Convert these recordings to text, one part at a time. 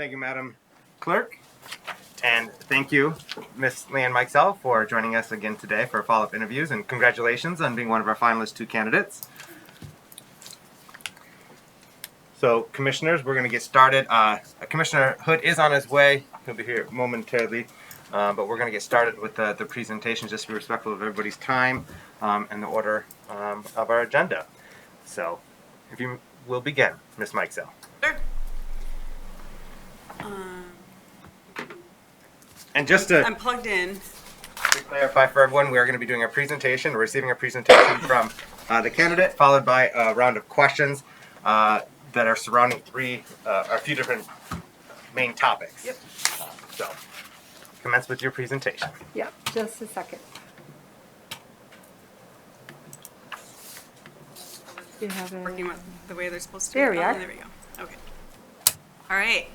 Thank you, Madam Clerk. And thank you, Ms. LeighAnn Mikesell, for joining us again today for follow-up interviews, and congratulations on being one of our finalist 2 candidates. So, Commissioners, we're going to get started. Commissioner Hood is on his way. He'll be here momentarily, but we're going to get started with the presentation just to be respectful of everybody's time and the order of our agenda. So, if you will begin, Ms. Mikesell. Sure. And just to I'm plugged in. clarify for everyone, we are going to be doing a presentation, or receiving a presentation from the candidate, followed by a round of questions that are surrounding a few different main topics. Yep. So, commence with your presentation. Yep, just a second. You have Working with the way they're supposed to. There we are. There we go. Okay. All right.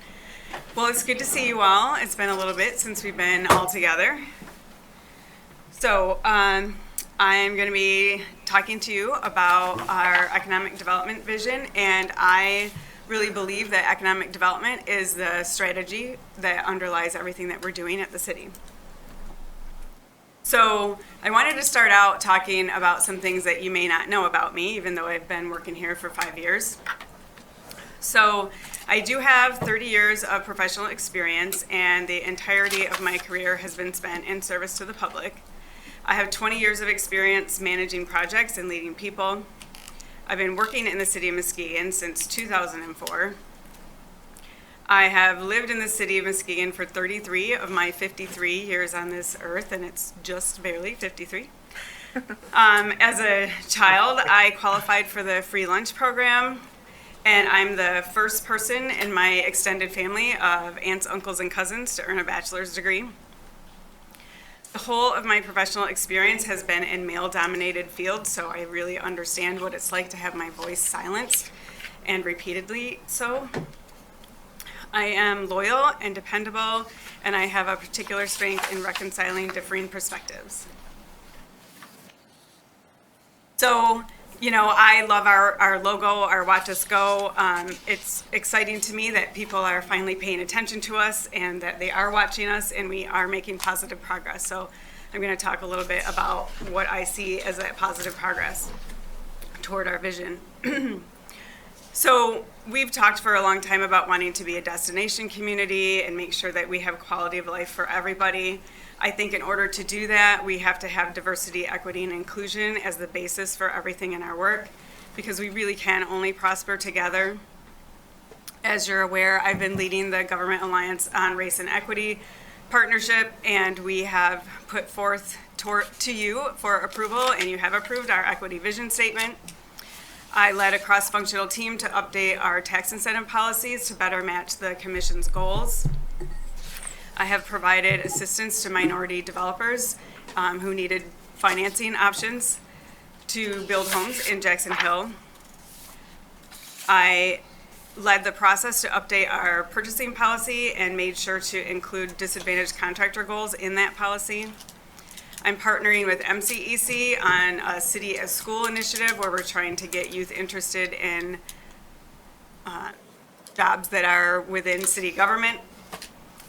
Well, it's good to see you all. It's been a little bit since we've been all together. So I'm going to be talking to you about our economic development vision, and I really believe that economic development is the strategy that underlies everything that we're doing at the city. So I wanted to start out talking about some things that you may not know about me, even though I've been working here for 5 years. So I do have 30 years of professional experience, and the entirety of my career has been spent in service to the public. I have 20 years of experience managing projects and leading people. I've been working in the city of Muskegon since 2004. I have lived in the city of Muskegon for 33 of my 53 years on this earth, and it's just barely 53. As a child, I qualified for the free lunch program, and I'm the first person in my extended family of aunts, uncles, and cousins to earn a bachelor's degree. The whole of my professional experience has been in male-dominated fields, so I really understand what it's like to have my voice silenced, and repeatedly so. I am loyal and dependable, and I have a particular strength in reconciling differing perspectives. So, you know, I love our logo, our Watch Us Go. It's exciting to me that people are finally paying attention to us and that they are watching us, and we are making positive progress. So I'm going to talk a little bit about what I see as that positive progress toward our vision. So we've talked for a long time about wanting to be a destination community and make sure that we have quality of life for everybody. I think in order to do that, we have to have diversity, equity, and inclusion as the basis for everything in our work, because we really can only prosper together. As you're aware, I've been leading the Government Alliance on Race and Equity Partnership, and we have put forth to you for approval, and you have approved our equity vision statement. I led a cross-functional team to update our tax incentive policies to better match the Commission's goals. I have provided assistance to minority developers who needed financing options to build homes in Jackson Hill. I led the process to update our purchasing policy and made sure to include disadvantaged contractor goals in that policy. I'm partnering with MCEC on a City as School initiative where we're trying to get youth interested in jobs that are within city government.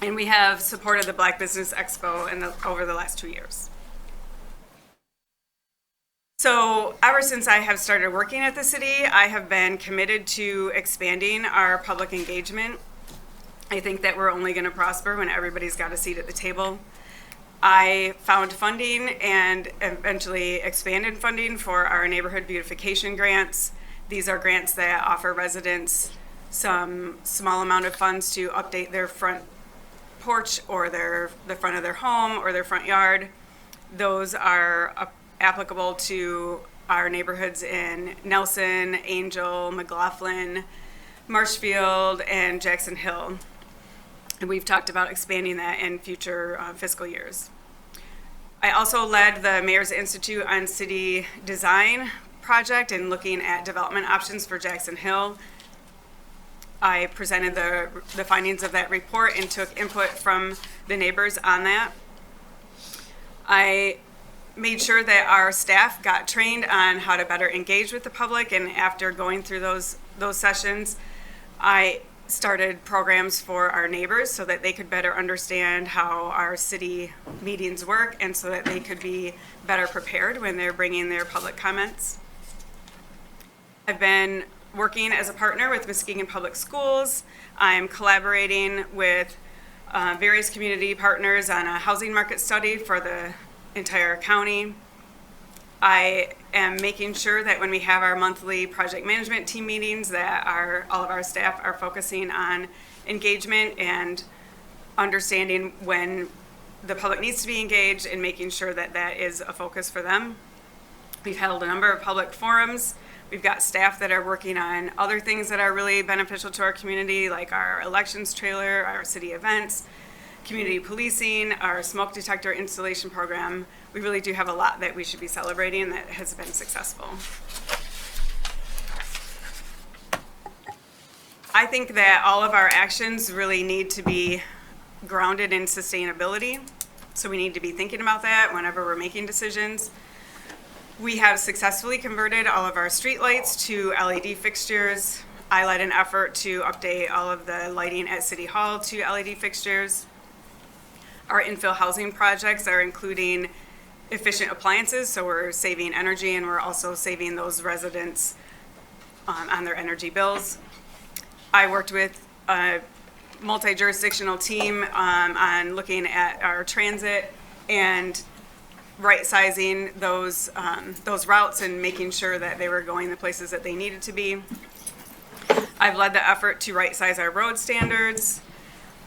And we have supported the Black Business Expo over the last 2 years. So ever since I have started working at the city, I have been committed to expanding our public engagement. I think that we're only going to prosper when everybody's got a seat at the table. I found funding and eventually expanded funding for our neighborhood beautification grants. These are grants that offer residents some small amount of funds to update their front porch or the front of their home or their front yard. Those are applicable to our neighborhoods in Nelson, Angel, McLaughlin, Marshfield, and Jackson Hill. And we've talked about expanding that in future fiscal years. I also led the Mayor's Institute on City Design project and looking at development options for Jackson Hill. I presented the findings of that report and took input from the neighbors on that. I made sure that our staff got trained on how to better engage with the public, and after going through those sessions, I started programs for our neighbors so that they could better understand how our city meetings work and so that they could be better prepared when they're bringing their public comments. I've been working as a partner with Muskegon Public Schools. I'm collaborating with various community partners on a housing market study for the entire county. I am making sure that when we have our monthly project management team meetings that all of our staff are focusing on engagement and understanding when the public needs to be engaged and making sure that that is a focus for them. We've held a number of public forums. We've got staff that are working on other things that are really beneficial to our community, like our elections trailer, our city events, community policing, our smoke detector installation program. We really do have a lot that we should be celebrating that has been successful. I think that all of our actions really need to be grounded in sustainability. So we need to be thinking about that whenever we're making decisions. We have successfully converted all of our streetlights to LED fixtures. I led an effort to update all of the lighting at City Hall to LED fixtures. Our infill housing projects are including efficient appliances, so we're saving energy and we're also saving those residents on their energy bills. I worked with a multi-jurisdictional team on looking at our transit and right-sizing those routes and making sure that they were going the places that they needed to be. I've led the effort to right-size our road standards,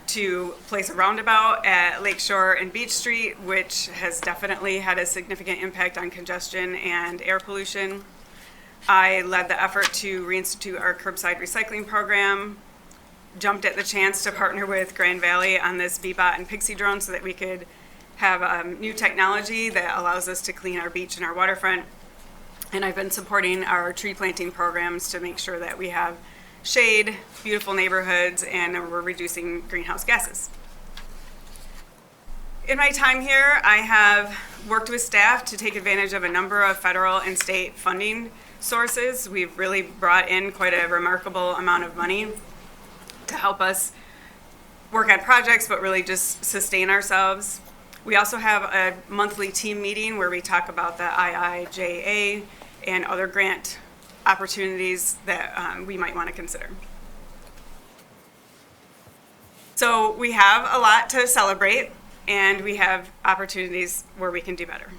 to place a roundabout at Lakeshore and Beach Street, which has definitely had a significant impact on congestion and air pollution. I led the effort to reinstitute our curbside recycling program, jumped at the chance to partner with Grand Valley on this Bebot and Pixie drone so that we could have new technology that allows us to clean our beach and our waterfront. And I've been supporting our tree planting programs to make sure that we have shade, beautiful neighborhoods, and we're reducing greenhouse gases. In my time here, I have worked with staff to take advantage of a number of federal and state funding sources. We've really brought in quite a remarkable amount of money to help us work on projects, but really just sustain ourselves. We also have a monthly team meeting where we talk about the IIJA and other grant opportunities that we might want to consider. So we have a lot to celebrate, and we have opportunities where we can do better.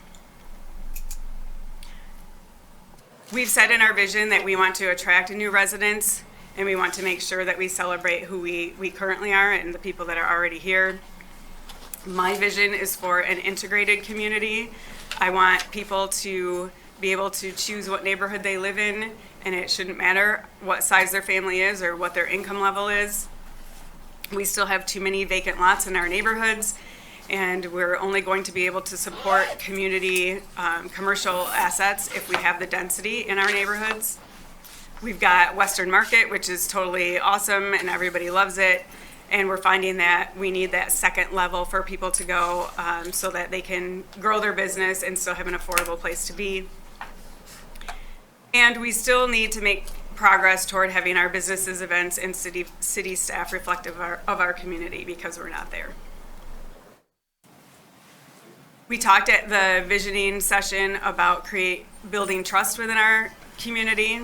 We've said in our vision that we want to attract new residents, and we want to make sure that we celebrate who we currently are and the people that are already here. My vision is for an integrated community. I want people to be able to choose what neighborhood they live in, and it shouldn't matter what size their family is or what their income level is. We still have too many vacant lots in our neighborhoods, and we're only going to be able to support community commercial assets if we have the density in our neighborhoods. We've got Western Market, which is totally awesome and everybody loves it, and we're finding that we need that second level for people to go so that they can grow their business and still have an affordable place to be. And we still need to make progress toward having our businesses, events, and city staff reflective of our community, because we're not there. We talked at the visioning session about building trust within our community,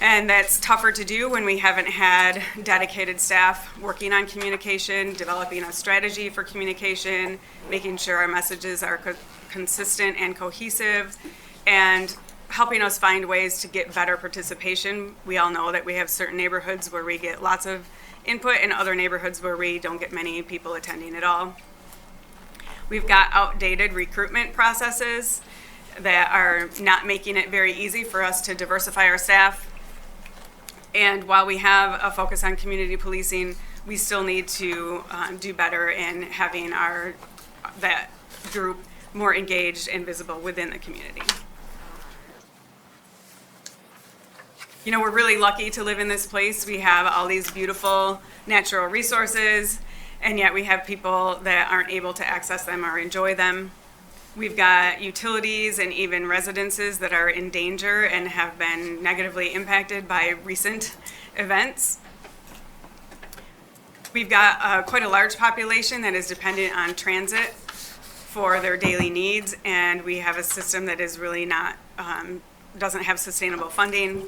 and that's tougher to do when we haven't had dedicated staff working on communication, developing a strategy for communication, making sure our messages are consistent and cohesive, and helping us find ways to get better participation. We all know that we have certain neighborhoods where we get lots of input and other neighborhoods where we don't get many people attending at all. We've got outdated recruitment processes that are not making it very easy for us to diversify our staff. And while we have a focus on community policing, we still need to do better in having that group more engaged and visible within the community. You know, we're really lucky to live in this place. We have all these beautiful natural resources, and yet we have people that aren't able to access them or enjoy them. We've got utilities and even residences that are in danger and have been negatively impacted by recent events. We've got quite a large population that is dependent on transit for their daily needs, and we have a system that is really not, doesn't have sustainable funding.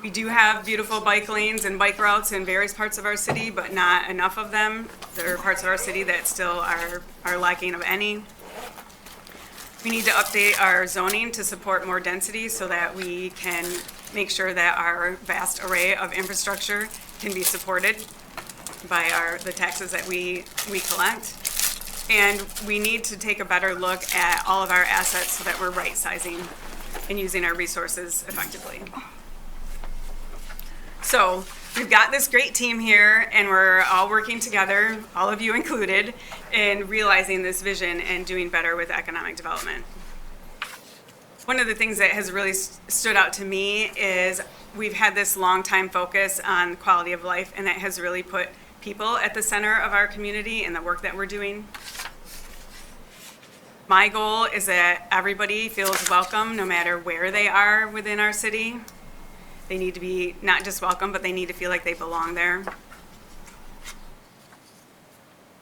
We do have beautiful bike lanes and bike routes in various parts of our city, but not enough of them. There are parts of our city that still are lacking of any. We need to update our zoning to support more density so that we can make sure that our vast array of infrastructure can be supported by the taxes that we collect. And we need to take a better look at all of our assets so that we're right-sizing and using our resources effectively. So we've got this great team here, and we're all working together, all of you included, in realizing this vision and doing better with economic development. One of the things that has really stood out to me is we've had this long time focus on quality of life, and that has really put people at the center of our community and the work that we're doing. My goal is that everybody feels welcome no matter where they are within our city. They need to be not just welcome, but they need to feel like they belong there.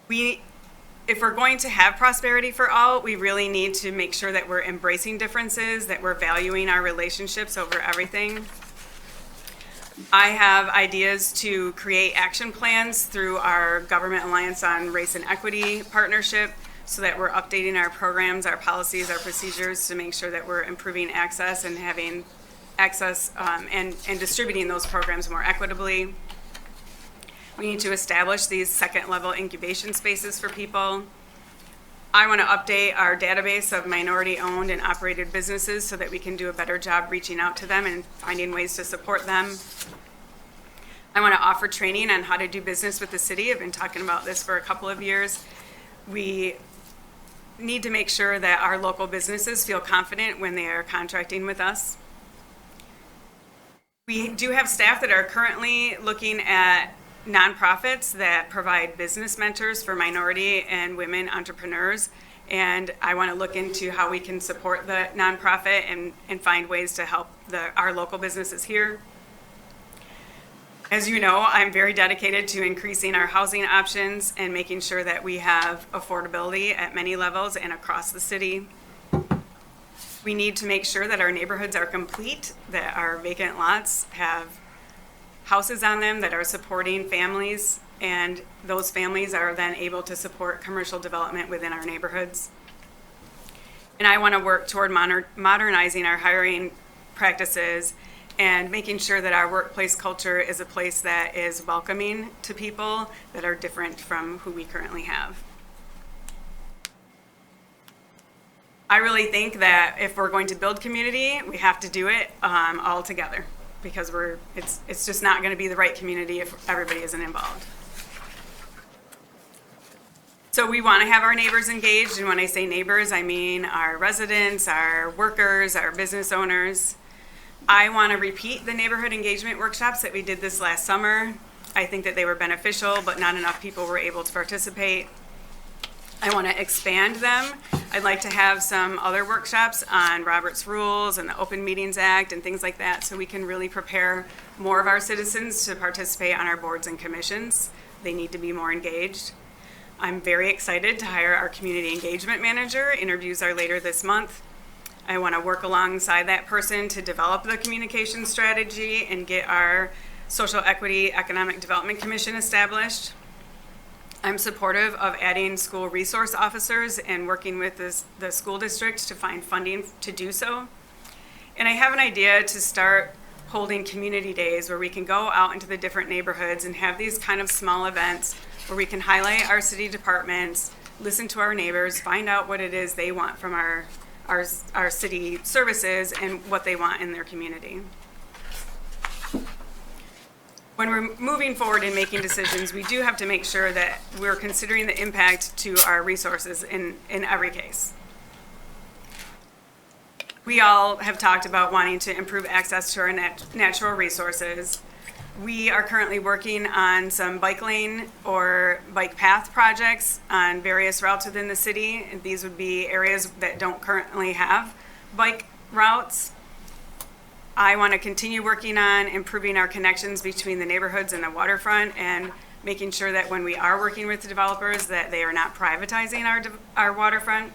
If we're going to have prosperity for all, we really need to make sure that we're embracing differences, that we're valuing our relationships over everything. I have ideas to create action plans through our Government Alliance on Race and Equity partnership so that we're updating our programs, our policies, our procedures to make sure that we're improving access and having access and distributing those programs more equitably. We need to establish these second-level incubation spaces for people. I want to update our database of minority-owned and operated businesses so that we can do a better job reaching out to them and finding ways to support them. I want to offer training on how to do business with the city. I've been talking about this for a couple of years. We need to make sure that our local businesses feel confident when they are contracting with us. We do have staff that are currently looking at nonprofits that provide business mentors for minority and women entrepreneurs, and I want to look into how we can support the nonprofit and find ways to help our local businesses here. As you know, I'm very dedicated to increasing our housing options and making sure that we have affordability at many levels and across the city. We need to make sure that our neighborhoods are complete, that our vacant lots have houses on them that are supporting families, and those families are then able to support commercial development within our neighborhoods. And I want to work toward modernizing our hiring practices and making sure that our workplace culture is a place that is welcoming to people that are different from who we currently have. I really think that if we're going to build community, we have to do it all together, because it's just not going to be the right community if everybody isn't involved. So we want to have our neighbors engaged, and when I say neighbors, I mean our residents, our workers, our business owners. I want to repeat the neighborhood engagement workshops that we did this last summer. I think that they were beneficial, but not enough people were able to participate. I want to expand them. I'd like to have some other workshops on Robert's Rules and the Open Meetings Act and things like that, so we can really prepare more of our citizens to participate on our boards and commissions. They need to be more engaged. I'm very excited to hire our community engagement manager. Interviews are later this month. I want to work alongside that person to develop the communication strategy and get our Social Equity Economic Development Commission established. I'm supportive of adding school resource officers and working with the school district to find funding to do so. And I have an idea to start holding community days where we can go out into the different neighborhoods and have these kind of small events where we can highlight our city departments, listen to our neighbors, find out what it is they want from our city services and what they want in their community. When we're moving forward and making decisions, we do have to make sure that we're considering the impact to our resources in every case. We all have talked about wanting to improve access to our natural resources. We are currently working on some bike lane or bike path projects on various routes within the city. And these would be areas that don't currently have bike routes. I want to continue working on improving our connections between the neighborhoods and the waterfront and making sure that when we are working with the developers that they are not privatizing our waterfront.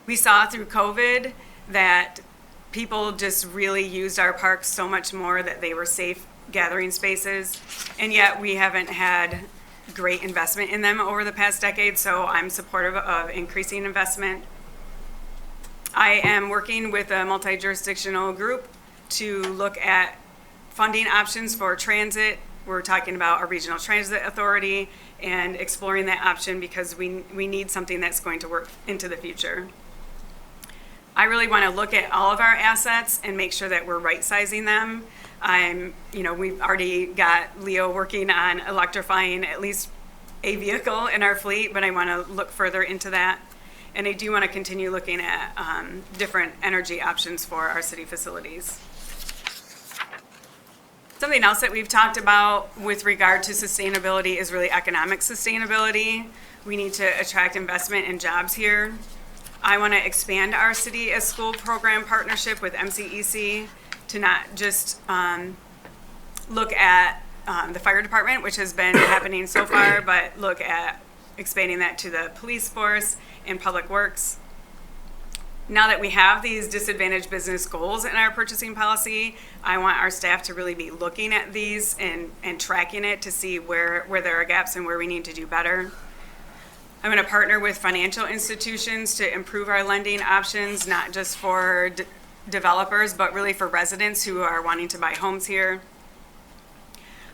We saw through COVID that people just really used our parks so much more that they were safe gathering spaces, and yet we haven't had great investment in them over the past decade, so I'm supportive of increasing investment. I am working with a multi-jurisdictional group to look at funding options for transit. We're talking about a regional transit authority and exploring that option because we need something that's going to work into the future. I really want to look at all of our assets and make sure that we're right-sizing them. We've already got Leo working on electrifying at least a vehicle in our fleet, but I want to look further into that. And I do want to continue looking at different energy options for our city facilities. Something else that we've talked about with regard to sustainability is really economic sustainability. We need to attract investment and jobs here. I want to expand our City as School program partnership with MCEC to not just look at the fire department, which has been happening so far, but look at expanding that to the police force and public works. Now that we have these disadvantaged business goals in our purchasing policy, I want our staff to really be looking at these and tracking it to see where there are gaps and where we need to do better. I'm going to partner with financial institutions to improve our lending options, not just for developers, but really for residents who are wanting to buy homes here.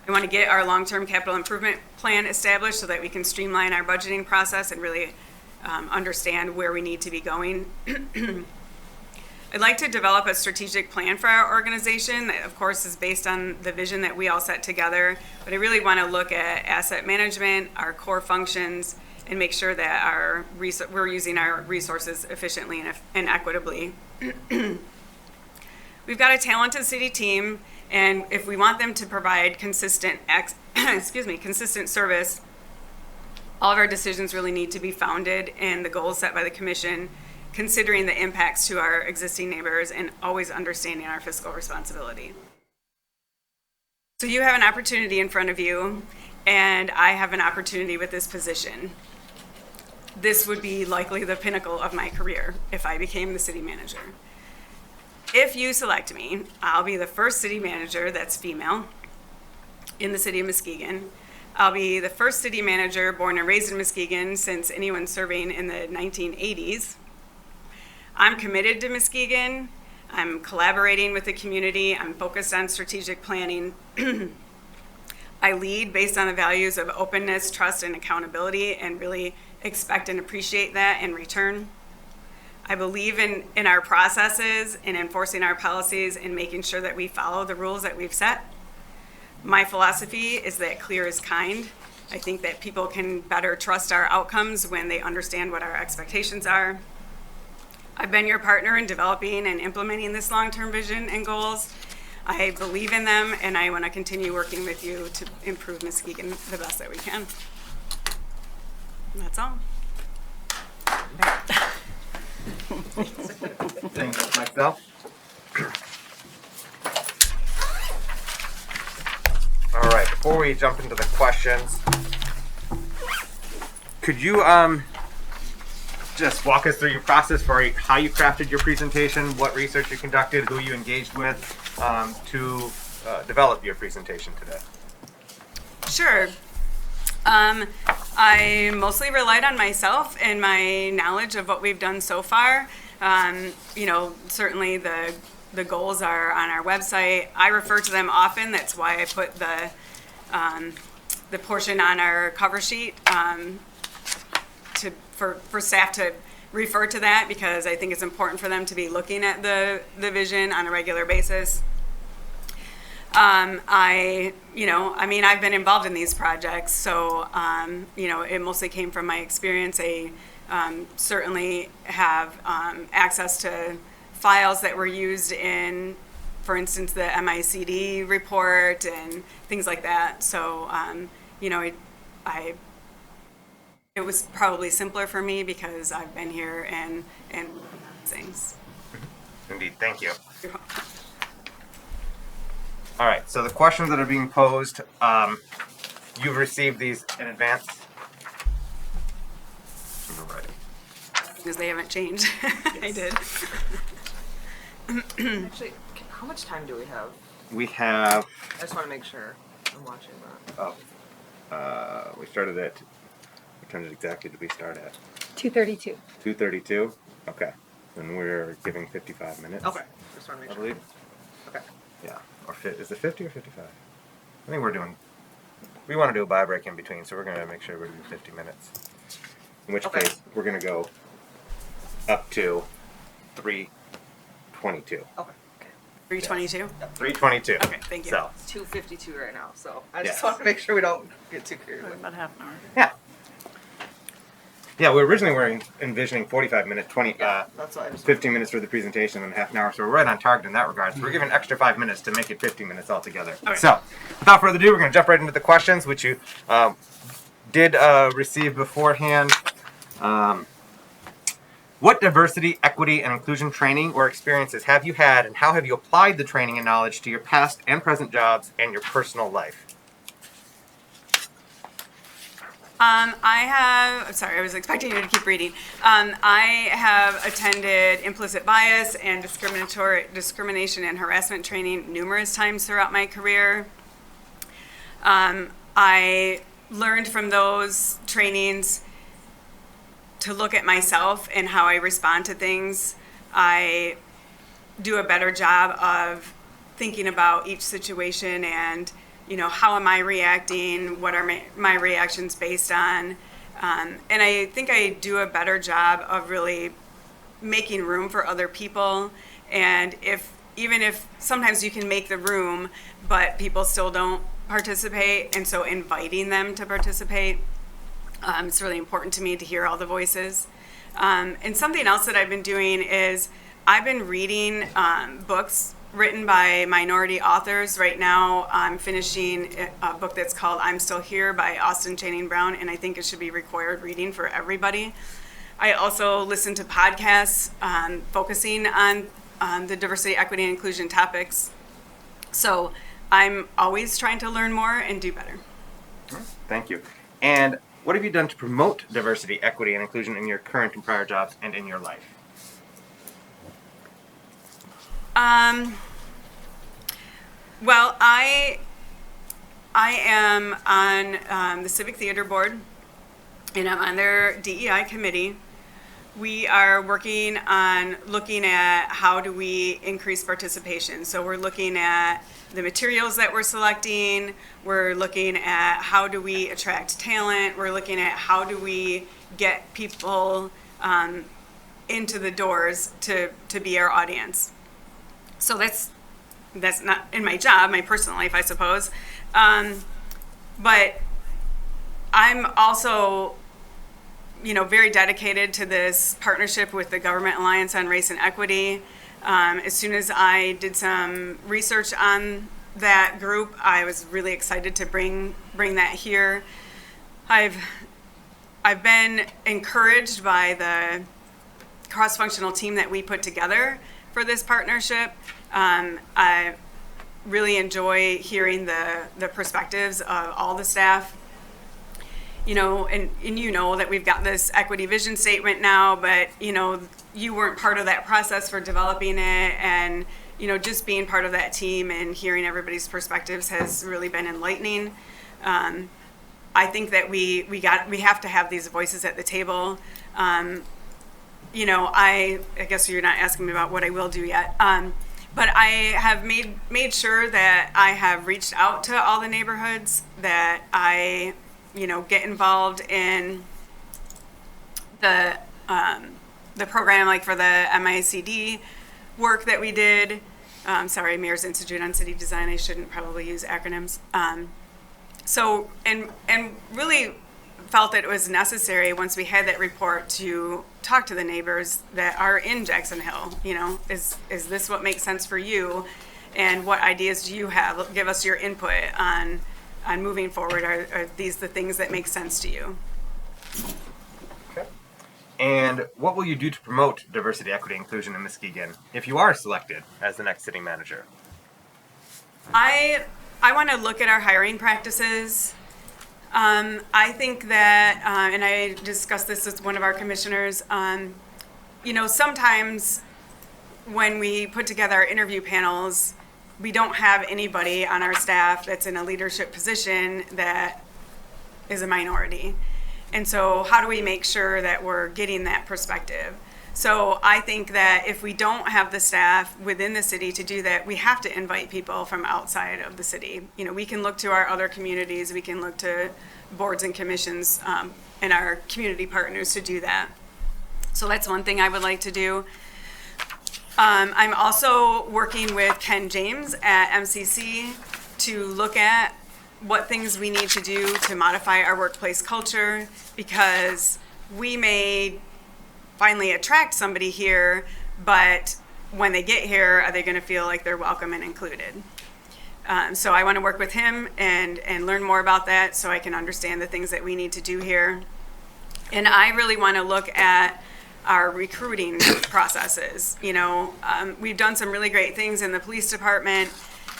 I want to get our long-term capital improvement plan established so that we can streamline our budgeting process and really understand where we need to be going. I'd like to develop a strategic plan for our organization that, of course, is based on the vision that we all set together, but I really want to look at asset management, our core functions, and make sure that we're using our resources efficiently and equitably. We've got a talented city team, and if we want them to provide consistent service, all of our decisions really need to be founded in the goals set by the commission, considering the impacts to our existing neighbors and always understanding our fiscal responsibility. So you have an opportunity in front of you, and I have an opportunity with this position. This would be likely the pinnacle of my career if I became the city manager. If you select me, I'll be the first city manager that's female in the city of Muskegon. I'll be the first city manager born and raised in Muskegon since anyone serving in the 1980s. I'm committed to Muskegon. I'm collaborating with the community. I'm focused on strategic planning. I lead based on the values of openness, trust, and accountability, and really expect and appreciate that in return. I believe in our processes, in enforcing our policies, and making sure that we follow the rules that we've set. My philosophy is that clear is kind. I think that people can better trust our outcomes when they understand what our expectations are. I've been your partner in developing and implementing this long-term vision and goals. I believe in them, and I want to continue working with you to improve Muskegon the best that we can. And that's all. Thanks, Mikesell. All right, before we jump into the questions, could you just walk us through your process for how you crafted your presentation, what research you conducted, who you engaged with to develop your presentation today? Sure. I mostly relied on myself and my knowledge of what we've done so far. Certainly the goals are on our website. I refer to them often. That's why I put the portion on our cover sheet for staff to refer to that, because I think it's important for them to be looking at the vision on a regular basis. I've been involved in these projects, so it mostly came from my experience. I certainly have access to files that were used in, for instance, the MICD report and things like that. So, it was probably simpler for me because I've been here and things. Indeed, thank you. All right, so the questions that are being posed, you've received these in advance. Right. Because they haven't changed. I did. Actually, how much time do we have? We have. I just want to make sure I'm watching that. We started at. What time exactly did we start at? 2:32. 2:32. Okay. Then we're giving 55 minutes. Okay. Just want to make I sure. believe. Okay. Yeah. Or is it 50 or 55? I think we're doing. We want to do a bye break in between, so we're going to make sure we do 50 minutes. In which Okay. case, we're going to go up to 3:22. Okay. 322. 3:22. Okay, thank you. So, It's 2:52 right now, so I just Yes. want to make sure we don't get too carried away. About half an hour. yeah. Yeah, we originally were envisioning 45 minutes, 20, That's what I just. 15 minutes for the presentation and half an hour, so we're right on target in that regard. So we're giving an extra 5 minutes to make it 50 minutes altogether. Okay. So, without further ado, we're going to jump right into the questions, which you did receive beforehand. What diversity, equity, and inclusion training or experiences have you had, and how have you applied the training and knowledge to your past and present jobs and your personal life? I'm sorry, I was expecting you to keep reading. I have attended implicit bias and discrimination and harassment training numerous times throughout my career. I learned from those trainings to look at myself and how I respond to things. I do a better job of thinking about each situation and, how am I reacting? What are my reactions based on? And I think I do a better job of really making room for other people. And even if sometimes you can make the room, but people still don't participate, and so inviting them to participate. It's really important to me to hear all the voices. And something else that I've been doing is I've been reading books written by minority authors. Right now, I'm finishing a book that's called I'm Still Here by Austin Channing Brown, and I think it should be required reading for everybody. I also listen to podcasts focusing on the diversity, equity, and inclusion topics. So I'm always trying to learn more and do better. Thank you. And what have you done to promote diversity, equity, and inclusion in your current and prior jobs and in your life? Well, I am on the Civic Theater Board, and I'm on their DEI committee. We are working on looking at how do we increase participation. So we're looking at the materials that we're selecting. We're looking at how do we attract talent. We're looking at how do we get people into the doors to be our audience. So that's not in my job, my personal life, I suppose. But I'm also very dedicated to this partnership with the Government Alliance on Race and Equity. As soon as I did some research on that group, I was really excited to bring that here. I've been encouraged by the cross-functional team that we put together for this partnership. I really enjoy hearing the perspectives of all the staff. And that we've got this equity vision statement now, but you weren't part of that process for developing it, and just being part of that team and hearing everybody's perspectives has really been enlightening. I think that we have to have these voices at the table. I guess you're not asking me about what I will do yet. But I have made sure that I have reached out to all the neighborhoods, that I get involved in the program, like for the MICD work that we did. Sorry, Mayor's Institute on City Design. I shouldn't probably use acronyms. So really felt that it was necessary once we had that report to talk to the neighbors that are in Jackson Hill. Is this what makes sense for you? And what ideas do you have? Give us your input on moving forward. Are these the things that make sense to you? Okay. And what will you do to promote diversity, equity, inclusion in Muskegon if you are selected as the next city manager? I want to look at our hiring practices I think that, and I discussed this with one of our commissioners, sometimes when we put together our interview panels, we don't have anybody on our staff that's in a leadership position that is a minority. And so how do we make sure that we're getting that perspective? So I think that if we don't have the staff within the city to do that, we have to invite people from outside of the city. We can look to our other communities, we can look to boards and commissions and our community partners to do that. So that's one thing I would like to do. I'm also working with Ken James at MCC to look at what things we need to do to modify our workplace culture, because we may finally attract somebody here, but when they get here, are they going to feel like they're welcome and included? So I want to work with him and learn more about that so I can understand the things that we need to do here. And I really want to look at our recruiting processes. We've done some really great things in the police department,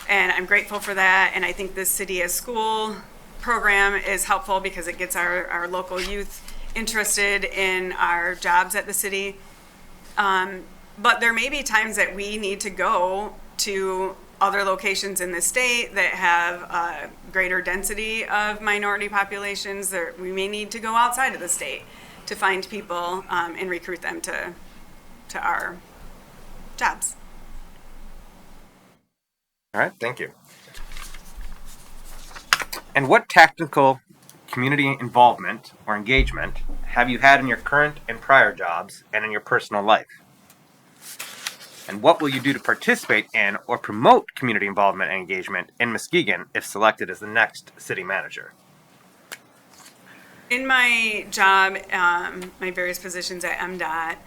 and I'm grateful for that. And I think this City as School program is helpful because it gets our local youth interested in our jobs at the city. But there may be times that we need to go to other locations in the state that have a greater density of minority populations. That we may need to go outside of the state to find people and recruit them to our jobs. All right, thank you. And what tactical community involvement or engagement have you had in your current and prior jobs and in your personal life? And what will you do to participate in or promote community involvement and engagement in Muskegon if selected as the next city manager? In my job, my various positions at MDOT,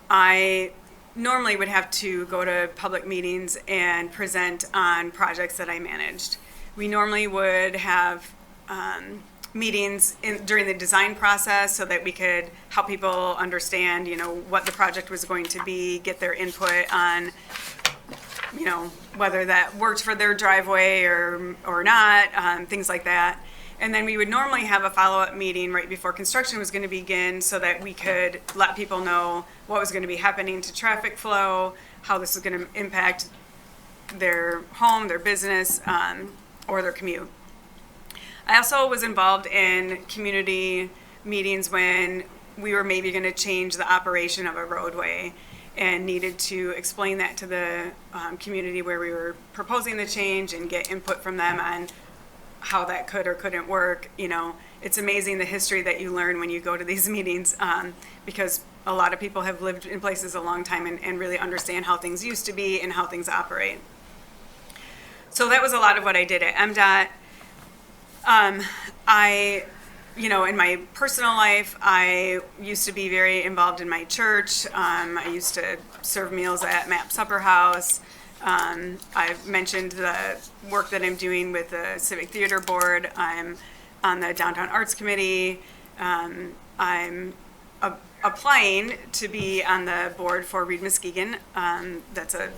I normally would have to go to public meetings and present on projects that I managed. We normally would have meetings during the design process so that we could help people understand, what the project was going to be, get their input on, whether that worked for their driveway or not, things like that. And then we would normally have a follow-up meeting right before construction was going to begin so that we could let people know what was going to be happening to traffic flow, how this was going to impact their home, their business, or their commute. I also was involved in community meetings when we were maybe going to change the operation of a roadway and needed to explain that to the community where we were proposing the change and get input from them on how that could or couldn't work. It's amazing the history that you learn when you go to these meetings because a lot of people have lived in places a long time and really understand how things used to be and how things operate. So that was a lot of what I did at MDOT. In my personal life, I used to be very involved in my church. I used to serve meals at MAP Supper House. I've mentioned the work that I'm doing with the Civic Theater Board. I'm on the Downtown Arts Committee. I'm applying to be on the board for Read Muskegon. That's a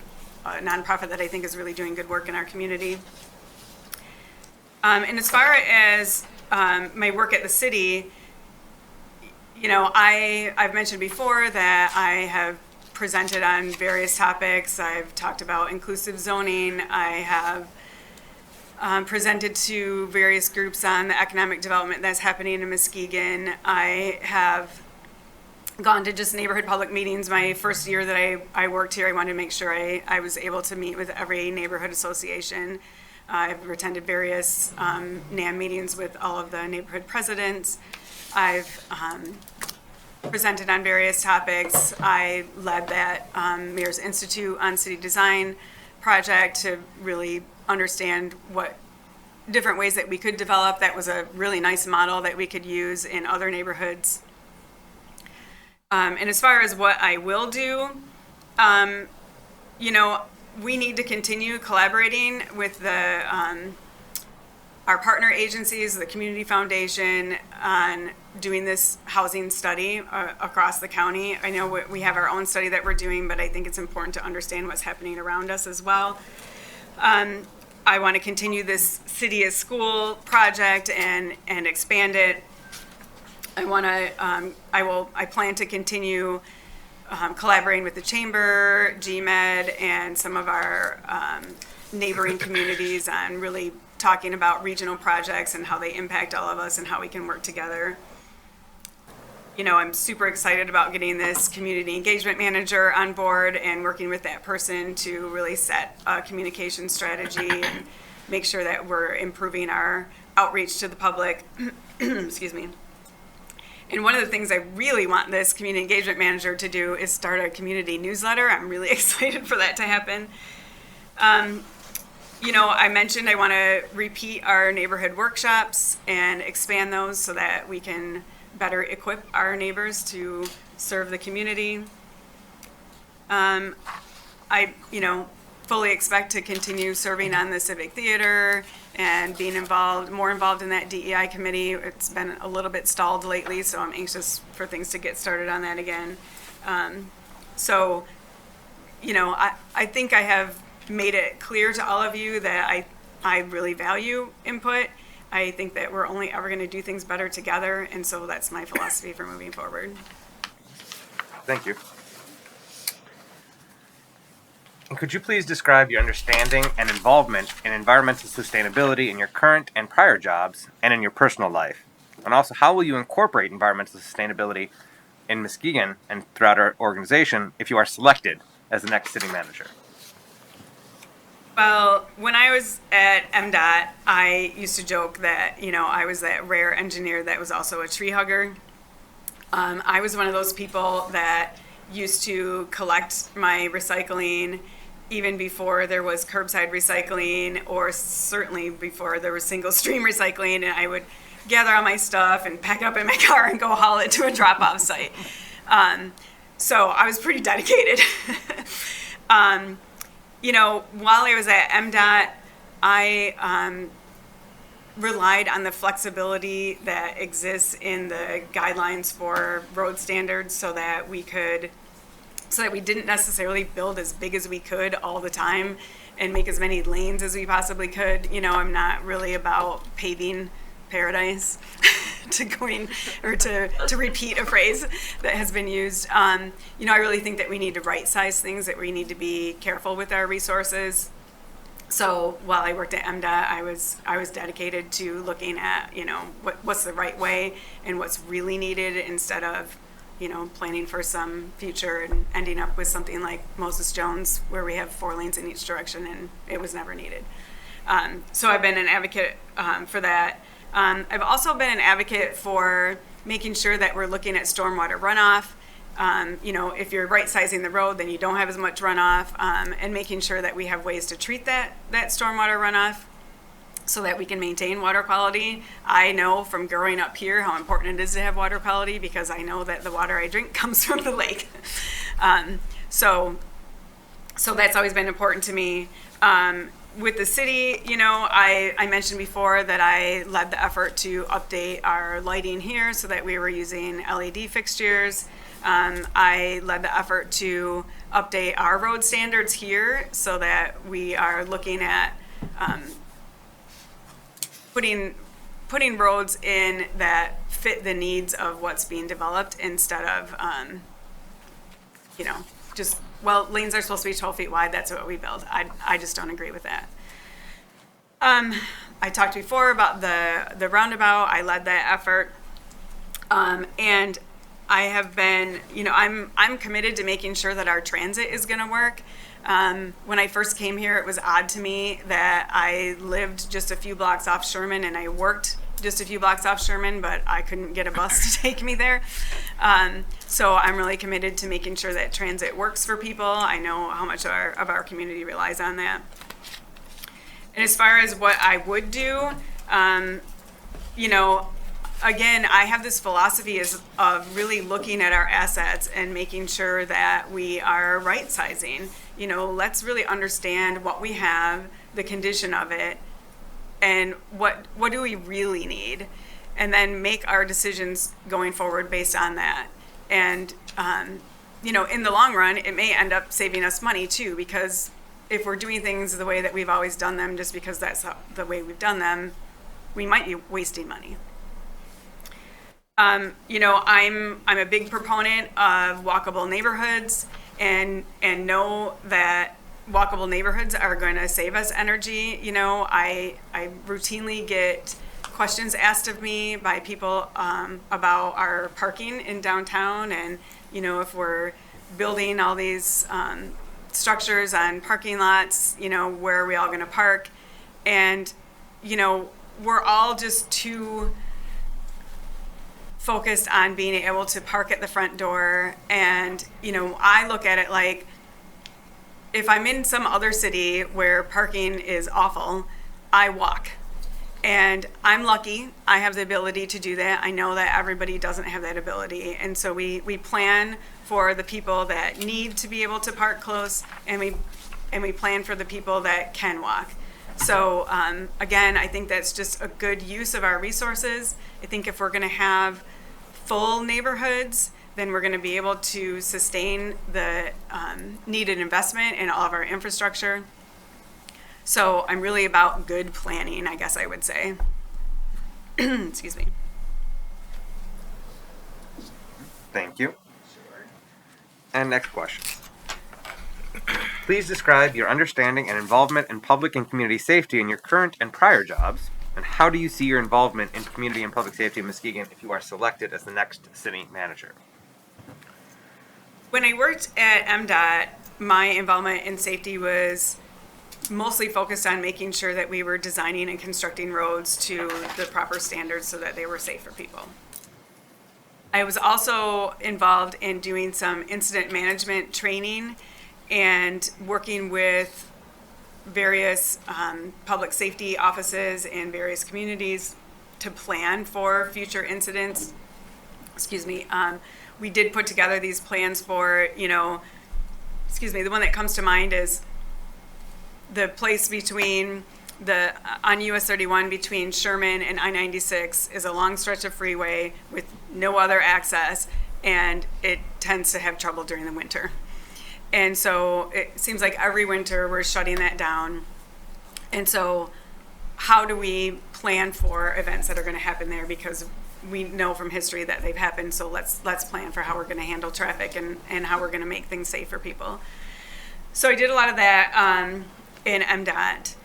nonprofit that I think is really doing good work in our community. And as far as my work at the city, I've mentioned before that I have presented on various topics. I've talked about inclusive zoning. I have presented to various groups on the economic development that's happening in Muskegon. I have gone to just neighborhood public meetings. My first year that I worked here, I wanted to make sure I was able to meet with every neighborhood association. I've attended various NAM meetings with all of the neighborhood presidents. I've presented on various topics. I led that Mayor's Institute on City Design project to really understand what different ways that we could develop. That was a really nice model that we could use in other neighborhoods. And as far as what I will do, we need to continue collaborating with our partner agencies, the Community Foundation, on doing this housing study across the county. I know we have our own study that we're doing, but I think it's important to understand what's happening around us as well. I want to continue this city as school project and expand it. I plan to continue collaborating with the Chamber, GMed, and some of our neighboring communities on really talking about regional projects and how they impact all of us and how we can work together. You know, I'm super excited about getting this community engagement manager on board and working with that person to really set a communication strategy and make sure that we're improving our outreach to the public. Excuse me. And one of the things I really want this community engagement manager to do is start a community newsletter. I'm really excited for that to happen. You know, I mentioned I want to repeat our neighborhood workshops and expand those so that we can better equip our neighbors to serve the community. I, fully expect to continue serving on the Civic Theater and being more involved in that DEI committee. It's been a little bit stalled lately, so I'm anxious for things to get started on that again. I think I have made it clear to all of you that I really value input. I think that we're only ever going to do things better together, and so that's my philosophy for moving forward. Thank you. And could you please describe your understanding and involvement in environmental sustainability in your current and prior jobs and in your personal life? And also, how will you incorporate environmental sustainability in Muskegon and throughout our organization if you are selected as the next city manager? Well, when I was at MDOT, I used to joke that, I was that rare engineer that was also a tree hugger. I was one of those people that used to collect my recycling even before there was curbside recycling, or certainly before there was single stream recycling, and I would gather all my stuff and pack it up in my car and go haul it to a drop-off site. So I was pretty dedicated. While I was at MDOT, I relied on the flexibility that exists in the guidelines for road standards so that we didn't necessarily build as big as we could all the time and make as many lanes as we possibly could. I'm not really about paving paradise to repeat a phrase that has been used. I really think that we need to right-size things, that we need to be careful with our resources. So while I worked at MDOT, I was dedicated to looking at, what's the right way and what's really needed instead of, planning for some future and ending up with something like Moses Jones, where we have 4 lanes in each direction and it was never needed. So I've been an advocate for that. I've also been an advocate for making sure that we're looking at stormwater runoff. If you're right-sizing the road, then you don't have as much runoff, and making sure that we have ways to treat that stormwater runoff so that we can maintain water quality. I know from growing up here how important it is to have water quality because I know that the water I drink comes from the lake. So that's always been important to me. With the city, I mentioned before that I led the effort to update our lighting here so that we were using LED fixtures. I led the effort to update our road standards here so that we are looking at putting roads in that fit the needs of what's being developed instead of, lanes are supposed to be 12 feet wide, that's what we build. I just don't agree with that. I talked before about the roundabout. I led that effort. And I have been, I'm committed to making sure that our transit is going to work. When I first came here, it was odd to me that I lived just a few blocks off Sherman and I worked just a few blocks off Sherman, but I couldn't get a bus to take me there. So I'm really committed to making sure that transit works for people. I know how much of our community relies on that. And as far as what I would do, again, I have this philosophy of really looking at our assets and making sure that we are right-sizing. Let's really understand what we have, the condition of it, and what do we really need, and then make our decisions going forward based on that. And, in the long run, it may end up saving us money too, because if we're doing things the way that we've always done them, just because that's the way we've done them, we might be wasting money. You know, I'm a big proponent of walkable neighborhoods, and know that walkable neighborhoods are going to save us energy. You know, I routinely get questions asked of me by people about our parking in downtown, and you know, if we're building all these structures on parking lots, you know, where are we all going to park? And you know, we're all just too focused on being able to park at the front door. And you know, I look at it like, if I'm in some other city where parking is awful, I walk. And I'm lucky, I have the ability to do that. I know that everybody doesn't have that ability. And so we plan for the people that need to be able to park close, and we plan for the people that can walk. So again, I think that's just a good use of our resources. I think if we're gonna have full neighborhoods, then we're going to be able to sustain the needed investment in all of our infrastructure. So I'm really about good planning, I guess I would say. Excuse me. Thank you. And next question. Please describe your understanding and involvement in public and community safety in your current and prior jobs, and how do you see your involvement in community and public safety in Muskegon if you are selected as the next city manager? When I worked at MDOT, my involvement in safety was mostly focused on making sure that we were designing and constructing roads to the proper standards so that they were safe for people. I was also involved in doing some incident management training and working with various public safety offices in various communities to plan for future incidents. Excuse me. We did put together these plans for, you know, the one that comes to mind is the place between on US 31 between Sherman and I-96 is a long stretch of freeway with no other access, and it tends to have trouble during the winter. And so it seems like every winter we're shutting that down. And so how do we plan for events that are going to happen there? Because we know from history that they've happened, so let's plan for how we're going to handle traffic and how we're going to make things safe for people. So I did a lot of that in MDOT.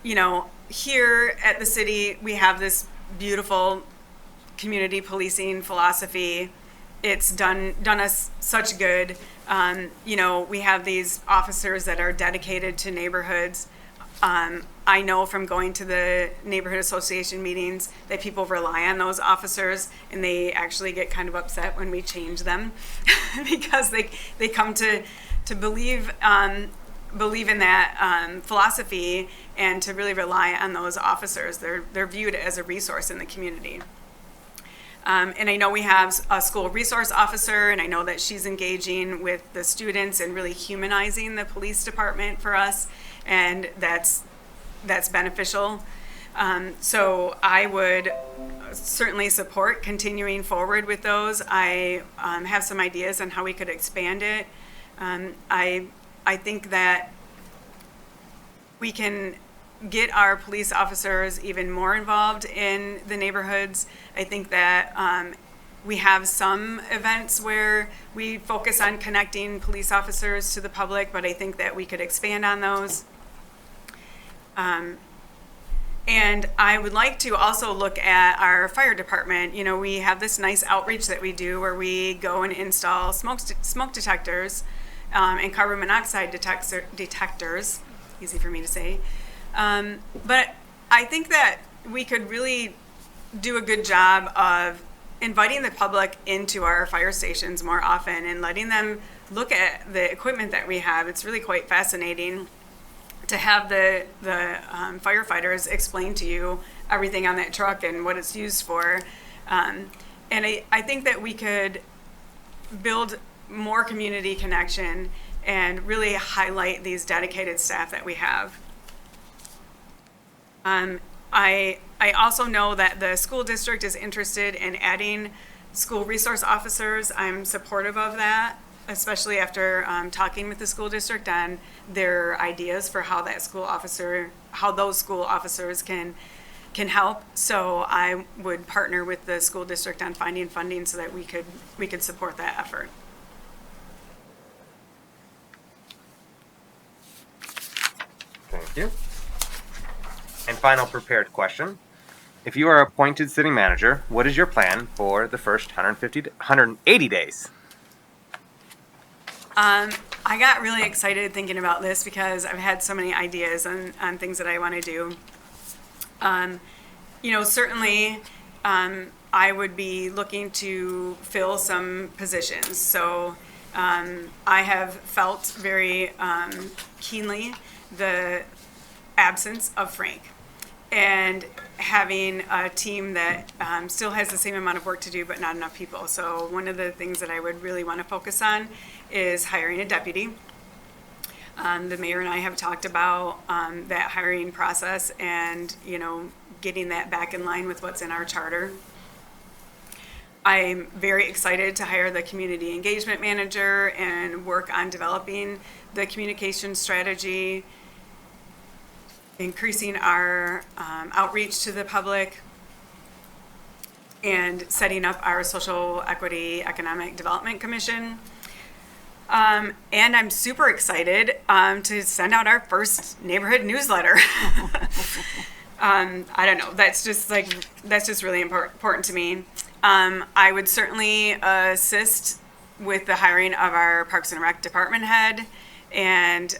You know, here at the city, we have this beautiful community policing philosophy. It's done us such good. You know, we have these officers that are dedicated to neighborhoods. I know from going to the neighborhood association meetings that people rely on those officers, and they actually get kind of upset when we change them because they come to believe in that philosophy and to really rely on those officers. They're viewed as a resource in the community. And I know we have a school resource officer, and I know that she's engaging with the students and really humanizing the police department for us, and that's beneficial. So I would certainly support continuing forward with those. I have some ideas on how we could expand it. I think that we can get our police officers even more involved in the neighborhoods. I think that we have some events where we focus on connecting police officers to the public, but I think that we could expand on those. And I would like to also look at our fire department. You know, we have this nice outreach that we do where we go and install smoke detectors and carbon monoxide detectors, easy for me to say. But I think that we could really do a good job of inviting the public into our fire stations more often and letting them look at the equipment that we have. It's really quite fascinating to have the firefighters explain to you everything on that truck and what it's used for. And I think that we could build more community connection and really highlight these dedicated staff that we have. I also know that the school district is interested in adding school resource officers. I'm supportive of that. especially after talking with the school district on their ideas for how those school officers can help. So I would partner with the school district on finding funding so that we could support that effort. Thank you. And final prepared question. If you are appointed city manager, what is your plan for the first 180 days? I got really excited thinking about this because I've had so many ideas on things that I want to do. Certainly, I would be looking to fill some positions. So I have felt very keenly the absence of Frank, and having a team that still has the same amount of work to do but not enough people. So one of the things that I would really want to focus on is hiring a deputy. The mayor and I have talked about that hiring process and, getting that back in line with what's in our charter. I'm very excited to hire the community engagement manager and work on developing the communication strategy, increasing our outreach to the public, and setting up our Social Equity Economic Development Commission. And I'm super excited to send out our first neighborhood newsletter. I don't know, that's just really important to me. I would certainly assist with the hiring of our Parks and Rec department head, and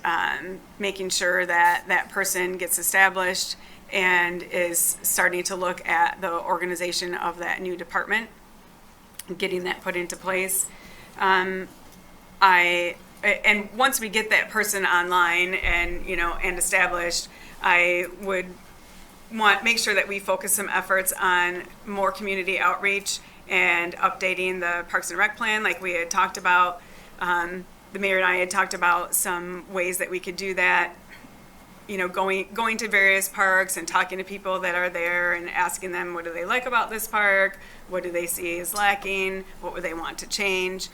making sure that that person gets established and is starting to look at the organization of that new department, getting that put into place. And once we get that person online and established, I would make sure that we focus some efforts on more community outreach and updating the Parks and Rec plan, like we had talked about. The mayor and I had talked about some ways that we could do that, going to various parks and talking to people that are there and asking them what do they like about this park, what do they see as lacking, what would they want to change.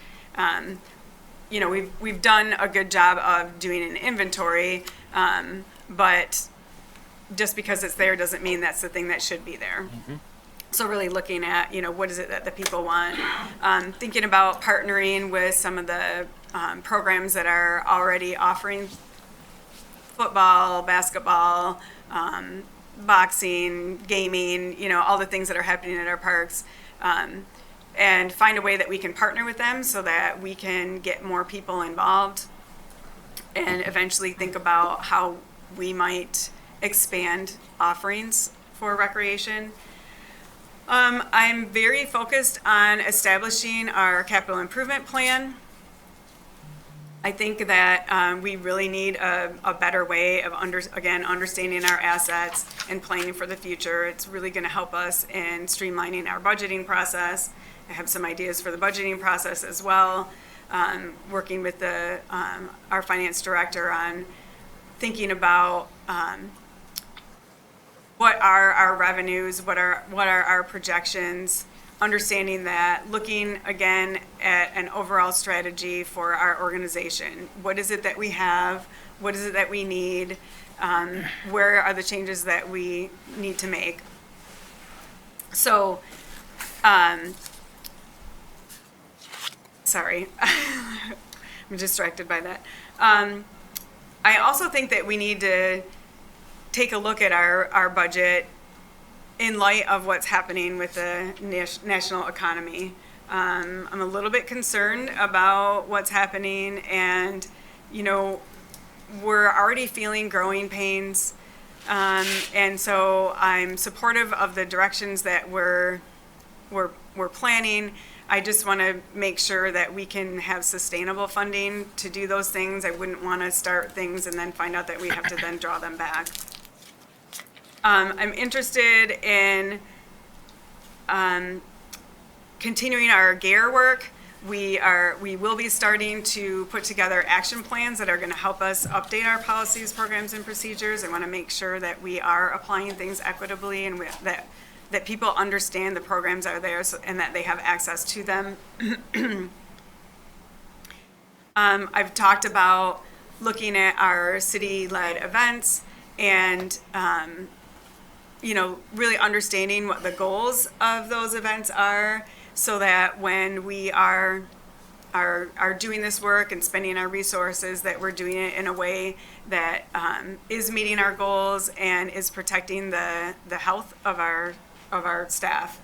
We've done a good job of doing an inventory, but just because it's there doesn't mean that's the thing that should be there. Mm-hmm. So really looking at, what is it that the people want? Thinking about partnering with some of the programs that are already offering football, basketball, boxing, gaming, all the things that are happening at our parks, and find a way that we can partner with them so that we can get more people involved, and eventually think about how we might expand offerings for recreation. I'm very focused on establishing our capital improvement plan. I think that we really need a better way of understanding our assets and planning for the future. It's really going to help us in streamlining our budgeting process. I have some ideas for the budgeting process as well. Working with our finance director on thinking about what are our revenues, what are our projections, understanding that, looking again at an overall strategy for our organization. What is it that we have? What is it that we need? Where are the changes that we need to make? So, sorry, I'm distracted by that. I also think that we need to take a look at our budget in light of what's happening with the national economy. I'm a little bit concerned about what's happening, and we're already feeling growing pains, and so I'm supportive of the directions that we're planning. I just want to make sure that we can have sustainable funding to do those things. I wouldn't want to start things and then find out that we have to then draw them back. I'm interested in continuing our GARE work. We will be starting to put together action plans that are going to help us update our policies, programs, and procedures. I want to make sure that we are applying things equitably, and that people understand the programs are there, and that they have access to them. I've talked about looking at our city-led events and, really understanding what the goals of those events are so that when we are doing this work and spending our resources, that we're doing it in a way that is meeting our goals and is protecting the health of our staff.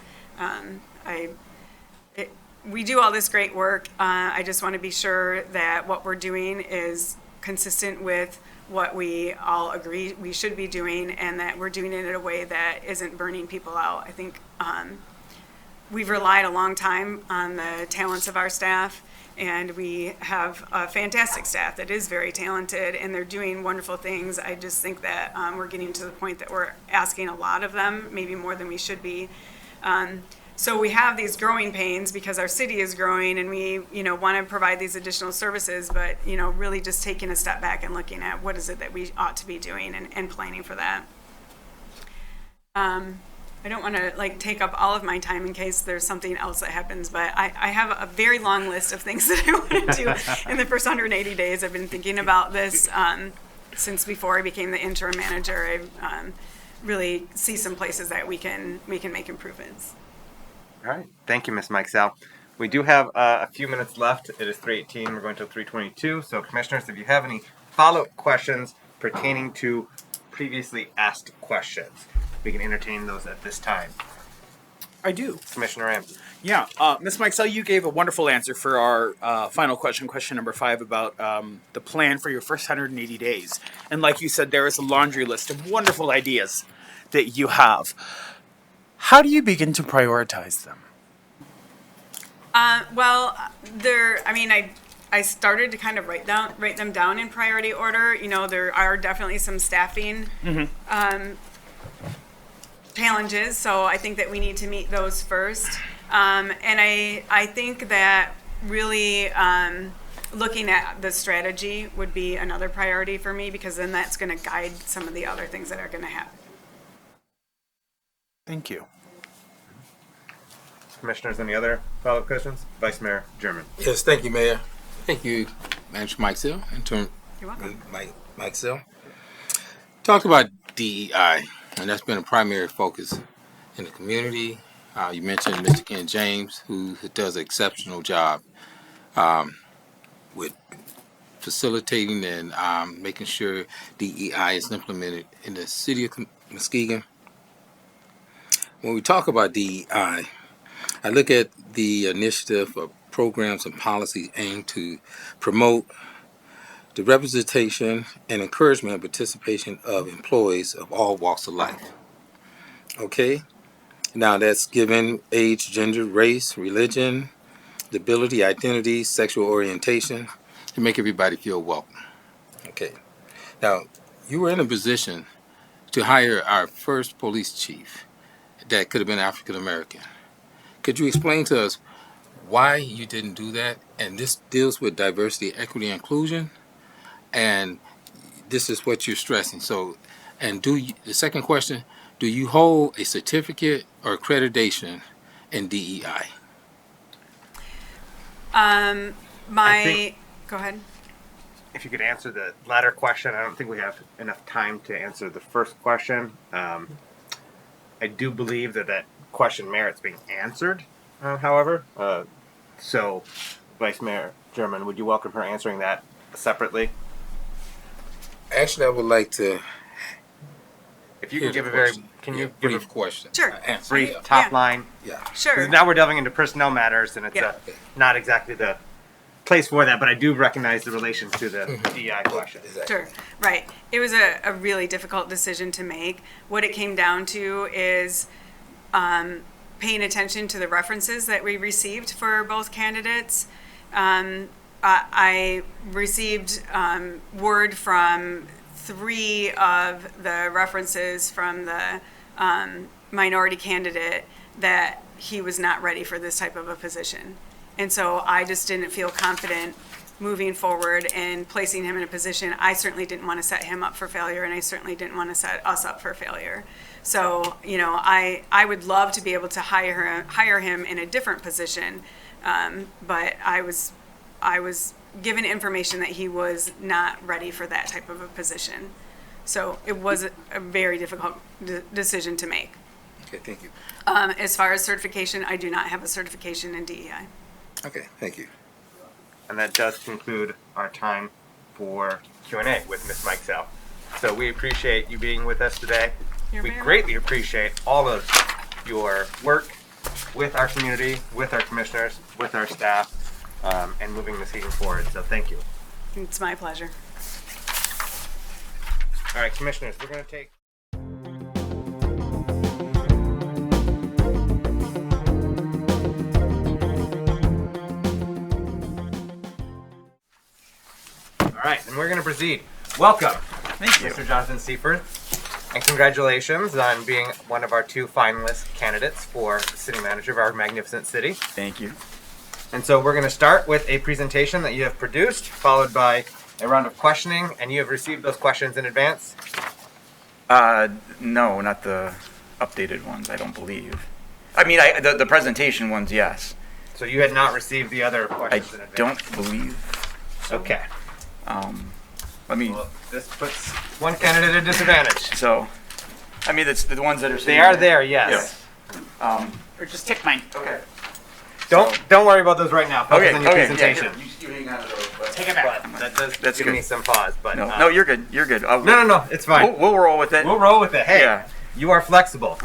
We do all this great work. I just want to be sure that what we're doing is consistent with what we all agree we should be doing, and that we're doing it in a way that isn't burning people out. I think we've relied a long time on the talents of our staff, and we have a fantastic staff that is very talented, and they're doing wonderful things. I just think that we're getting to the point that we're asking a lot of them, maybe more than we should be. So we have these growing pains because our city is growing, and we, want to provide these additional services, but, really just taking a step back and looking at what is it that we ought to be doing and planning for that. I don't want to take up all of my time in case there's something else that happens, but I have a very long list of things that I want to do in the first 180 days. I've been thinking about this since before I became the interim manager. I really see some places that we can make improvements. All right. Thank you, Ms. Mikesell. We do have a few minutes left. It is 3:18. We're going till 3:22. So, commissioners, if you have any follow-up questions pertaining to previously asked questions, we can entertain those at this time. I do. Commissioner Ram. Yeah. Ms. Mikesell, you gave a wonderful answer for our final question number 5, about the plan for your first 180 days. And like you said, there is a laundry list of wonderful ideas that you have. How do you begin to prioritize them? I started to kind of write them down in priority order. There are definitely some staffing challenges, so I think that we need to meet those first. And I think that really looking at the strategy would be another priority for me, because then that's going to guide some of the other things that are going to happen. Thank you. Commissioners, any other follow-up questions? Vice Mayor German. Yes, thank you, Mayor. Thank you, Manager Mikesell, Interim You're welcome. Mikesell. Talked about DEI, and that's been a primary focus in the community. You mentioned Mr. Ken James, who does an exceptional job with facilitating and making sure DEI is implemented in the city of Muskegon. When we talk about DEI, I look at the initiative of programs and policies aimed to promote the representation and encouragement and participation of employees of all walks of life. Okay? Now that's given age, gender, race, religion, disability, identity, sexual orientation, to make everybody feel welcome. Okay. Now, you were in a position to hire our first police chief that could have been African American. Could you explain to us why you didn't do that? And this deals with diversity, equity, inclusion, and this is what you're stressing. So, and the second question, do you hold a certificate or accreditation in DEI? Go ahead. If you could answer the latter question. I don't think we have enough time to answer the first question. I do believe that question merits being answered, however. So, Vice Mayor German, would you welcome her answering that separately? Actually, I would like to. If you can give a very, can you give brief a question? Sure. Answer. brief Yeah. top Yeah. line? Yeah. Sure. 'Cause now we're delving into personnel matters, and it's Yeah. not exactly the place for that, but I do recognize the relation to the DEI question. Exactly. Sure, right. It was a really difficult decision to make. What it came down to is paying attention to the references that we received for both candidates. I received word from 3 of the references from the minority candidate that he was not ready for this type of a position. And so I just didn't feel confident moving forward and placing him in a position. I certainly didn't want to set him up for failure, and I certainly didn't want to set us up for failure. So, I would love to be able to hire him in a different position, but I was I was given information that he was not ready for that type of a position. So it was a very difficult decision to make. Okay, thank you. As far as certification, I do not have a certification in DEI. Okay, thank you. And that does conclude our time for Q&A with Ms. Mikesell. So we appreciate you being with us today. You're We very greatly appreciate all of your work with our community, with our commissioners, with our staff, and moving Muskegon forward. So thank you. It's my pleasure. All right, commissioners, we're going to take... All right, and we're going to proceed. Welcome, Thank you. Mr. Jonathan Seyferth, and congratulations on being one of our 2 finalist candidates for the city manager of our magnificent city. Thank you. And so we're going to start with a presentation that you have produced, followed by a round of questioning, and you have received those questions in advance. No, not the updated ones, I don't believe. I mean, the presentation ones, yes. So you had not received the other I questions in advance. don't believe. Okay. Let me, Well, this puts one candidate at a disadvantage. so, I mean, it's the ones that are. They are there, yes. Or just take mine. Okay. Don't worry about those right now. Focus on your presentation. Yeah, you hang on to those, but. Take it back. But that does That's give good. me some pause. But No, you're good, you're good. no, it's fine. We'll roll with it. We'll roll with it. Hey, Yeah. you are flexible.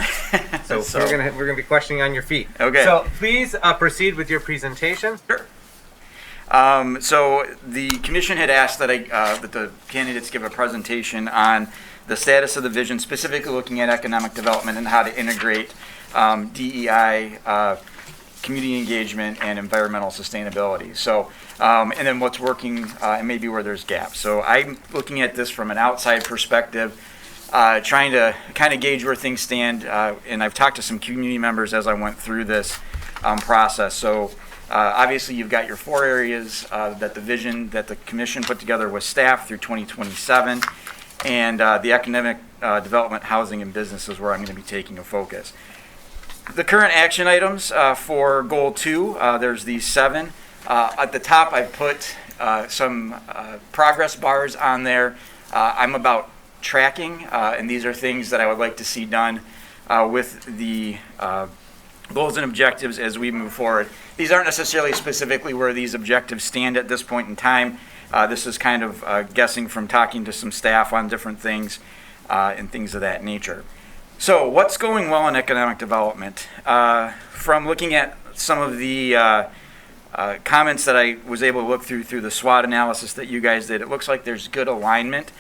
So, So- we're gonna be questioning on your feet. Okay. So please proceed with your presentation. Sure. So the commission had asked that that the candidates give a presentation on the status of the vision, specifically looking at economic development and how to integrate DEI, community engagement, and environmental sustainability. So, and then what's working and maybe where there's gaps. So I'm looking at this from an outside perspective, trying to kind of gauge where things stand. And I've talked to some community members as I went through this process. So obviously you've got your 4 areas that the vision that the commission put together with staff through 2027. And the economic development, housing, and business is where I'm going to be taking a focus. The current action items for Goal 2, there's these 7. At the top, I've put some progress bars on there. I'm about tracking, and these are things that I would like to see done with the goals and objectives as we move forward. These aren't necessarily specifically where these objectives stand at this point in time. This is kind of guessing from talking to some staff on different things and things of that nature. So what's going well in economic development? From looking at some of the comments that I was able to look through the SWOT analysis that you guys did, it looks like there's good alignment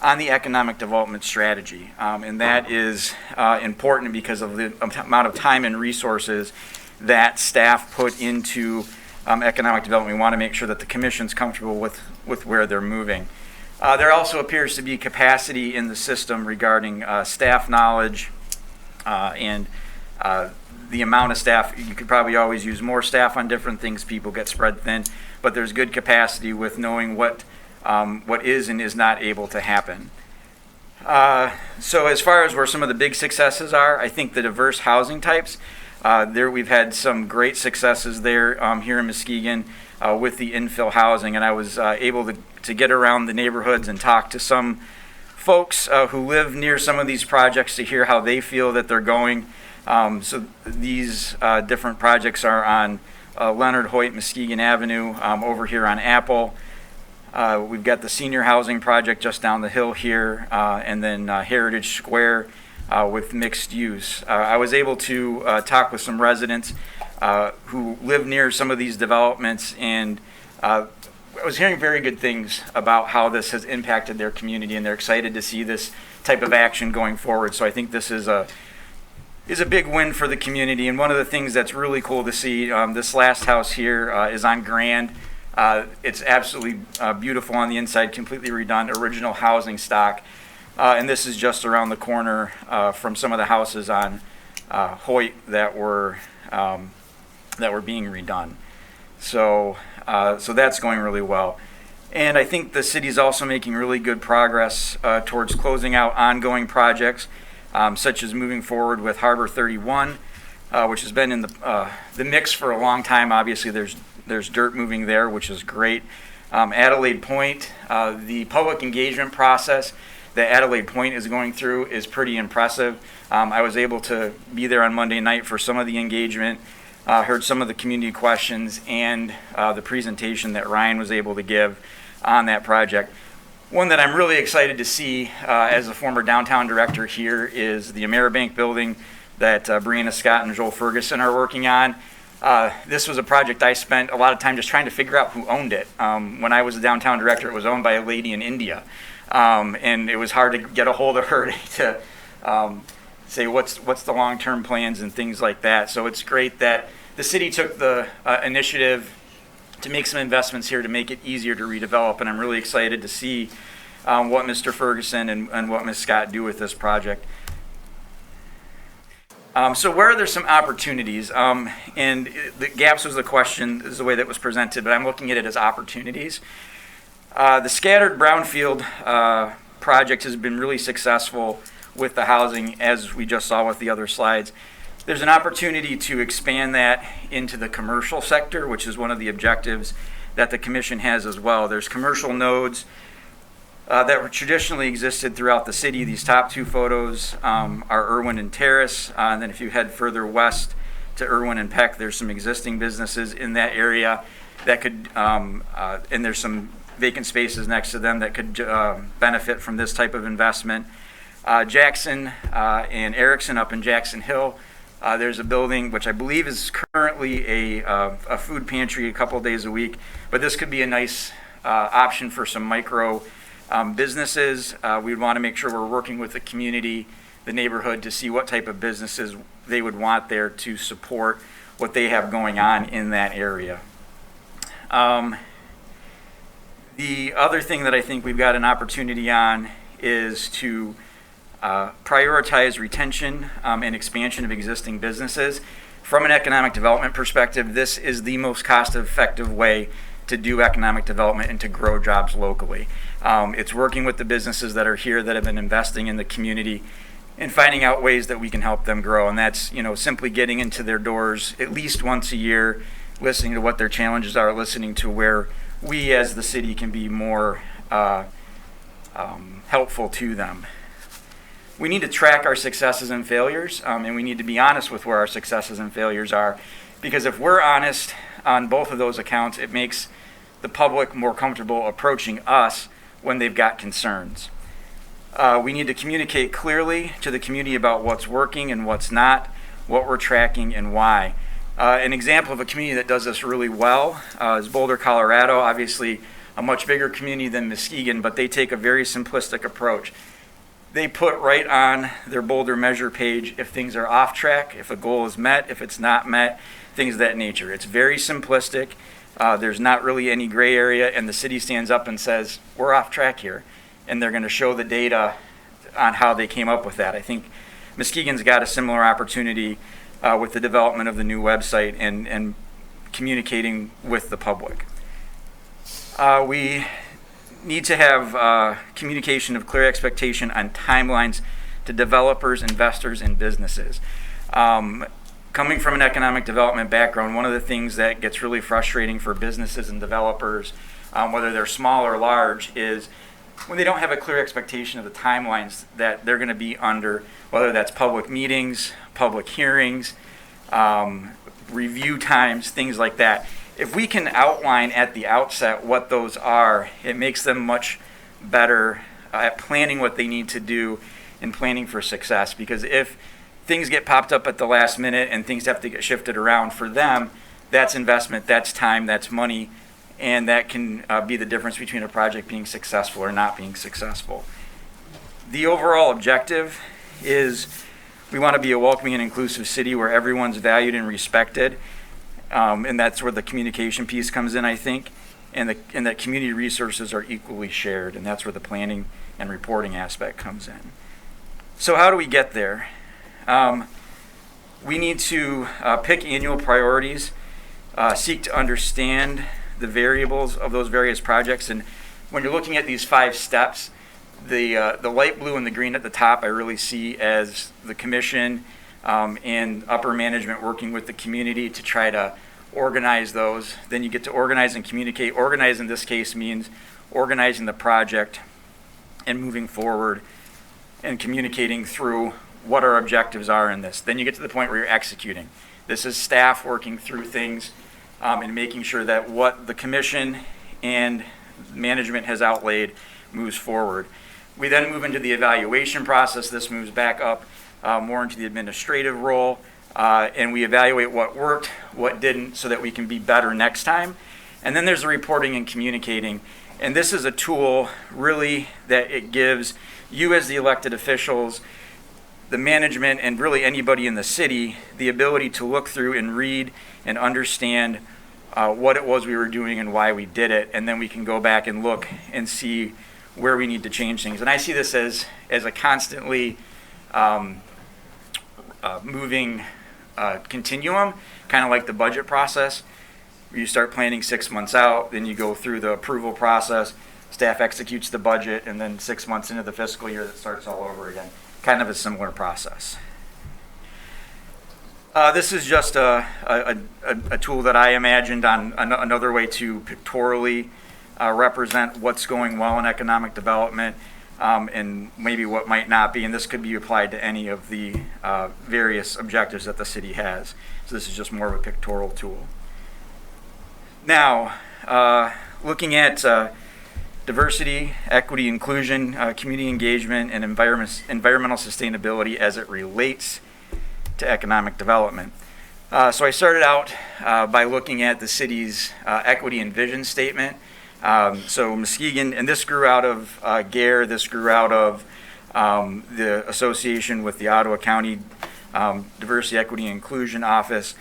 on the economic development strategy. And that is important because of the amount of time and resources that staff put into economic development. We want to make sure that the commission's comfortable with where they're moving. There also appears to be capacity in the system regarding staff knowledge and the amount of staff. You could probably always use more staff on different things. People get spread thin, but there's good capacity with knowing what is and is not able to happen. So as far as where some of the big successes are, I think the diverse housing types, there we've had some great successes there here in Muskegon with the infill housing, and I was able to get around the neighborhoods and talk to some folks who live near some of these projects to hear how they feel that they're going. So these different projects are on Leonard Hoyt, Muskegon Avenue, over here on Apple. We've got the senior housing project just down the hill here, and then Heritage Square with mixed use. I was able to talk with some residents who live near some of these developments, and I was hearing very good things about how this has impacted their community, and they're excited to see this type of action going forward. So I think this is a big win for the community. And one of the things that's really cool to see, this last house here is on Grand. It's absolutely beautiful on the inside, completely redone, original housing stock. And this is just around the corner from some of the houses on Hoyt that were being redone. So that's going really well. And I think the city's also making really good progress towards closing out ongoing projects, such as moving forward with Harbor 31, which has been in the mix for a long time. Obviously, there's There's dirt moving there, which is great. Adelaide Point, the public engagement process that Adelaide Point is going through is pretty impressive. I was able to be there on Monday night for some of the engagement, heard some of the community questions, and the presentation that Ryan was able to give on that project. One that I'm really excited to see as a former downtown director here is the Ameribank building that Brianna Scott and Joel Ferguson are working on. This was a project I spent a lot of time just trying to figure out who owned it. When I was the downtown director, it was owned by a lady in India. And it was hard to get a hold of her to say what's the long-term plans and things like that. So it's great that the city took the initiative to make some investments here to make it easier to redevelop, and I'm really excited to see what Mr. Ferguson and what Ms. Scott do with this project. So where are there some opportunities? And the gaps was the question, is the way that was presented, but I'm looking at it as opportunities. The scattered brownfield project has been really successful with the housing, as we just saw with the other slides. There's an opportunity to expand that into the commercial sector, which is one of the objectives that the commission has as well. There's commercial nodes that were traditionally existed throughout the city. These top two photos are Irwin and Terrace. And then if you head further west to Irwin and Peck, there's some existing businesses in that area that could, and there's some vacant spaces next to them that could benefit from this type of investment. Jackson and Erickson up in Jackson Hill, there's a building which I believe is currently a food pantry a couple of days a week, but this could be a nice option for some micro businesses. We'd want to make sure we're working with the community, the neighborhood, to see what type of businesses they would want there to support what they have going on in that area. The other thing that I think we've got an opportunity on is to prioritize retention and expansion of existing businesses. From an economic development perspective, this is the most cost-effective way to do economic development and to grow jobs locally. It's working with the businesses that are here that have been investing in the community and finding out ways that we can help them grow. And that's, simply getting into their doors at least once a year, listening to what their challenges are, listening to where we as the city can be more helpful to them. We need to track our successes and failures, and we need to be honest with where our successes and failures are, because if we're honest on both of those accounts, it makes the public more comfortable approaching us when they've got concerns. We need to communicate clearly to the community about what's working and what's not, what we're tracking and why. An example of a community that does this really well is Boulder, Colorado. Obviously a much bigger community than Muskegon, but they take a very simplistic approach. They put right on their Boulder measure page if things are off track, if a goal is met, if it's not met, things of that nature. It's very simplistic. There's not really any gray area, and the city stands up and says, we're off track here. And they're going to show the data on how they came up with that. I think Muskegon's got a similar opportunity with the development of the new website and communicating with the public. We need to have communication of clear expectation on timelines to developers, investors, and businesses. Coming from an economic development background, one of the things that gets really frustrating for businesses and developers, whether they're small or large, is when they don't have a clear expectation of the timelines that they're going to be under, whether that's public meetings, public hearings, review times, things like that. If we can outline at the outset what those are, it makes them much better at planning what they need to do and planning for success. Because if things get popped up at the last minute and things have to get shifted around for them, that's investment, that's time, that's money, and that can be the difference between a project being successful or not being successful. The overall objective is we want to be a welcoming and inclusive city where everyone's valued and respected. And that's where the communication piece comes in, I think, and that community resources are equally shared, and that's where the planning and reporting aspect comes in. So how do we get there? We need to pick annual priorities, seek to understand the variables of those various projects, and when you're looking at these 5 steps, the light blue and the green at the top I really see as the commission and upper management working with the community to try to organize those. Then you get to organize and communicate. Organize in this case means organizing the project and moving forward and communicating through what our objectives are in this. Then you get to the point where you're executing. This is staff working through things and making sure that what the commission and management has outlaid moves forward. We then move into the evaluation process. This moves back up more into the administrative role, and we evaluate what worked, what didn't, so that we can be better next time. And then there's the reporting and communicating. And this is a tool really that it gives you as the elected officials, the management, and really anybody in the city the ability to look through and read and understand what it was we were doing and why we did it. And then we can go back and look and see where we need to change things. And I see this as a constantly moving continuum, kind of like the budget process. You start planning 6 months out, then you go through the approval process, staff executes the budget, and then 6 months into the fiscal year, that starts all over again. Kind of a similar process. This is just a tool that I imagined on another way to pictorially represent what's going well in economic development and maybe what might not be. And this could be applied to any of the various objectives that the city has. So this is just more of a pictorial tool. Now, looking at diversity, equity, inclusion, community engagement, and environmental sustainability as it relates to economic development. So I started out by looking at the city's equity and vision statement. So Muskegon, and this grew out of GARE, this grew out of the association with the Ottawa County Diversity, Equity, and Inclusion Office.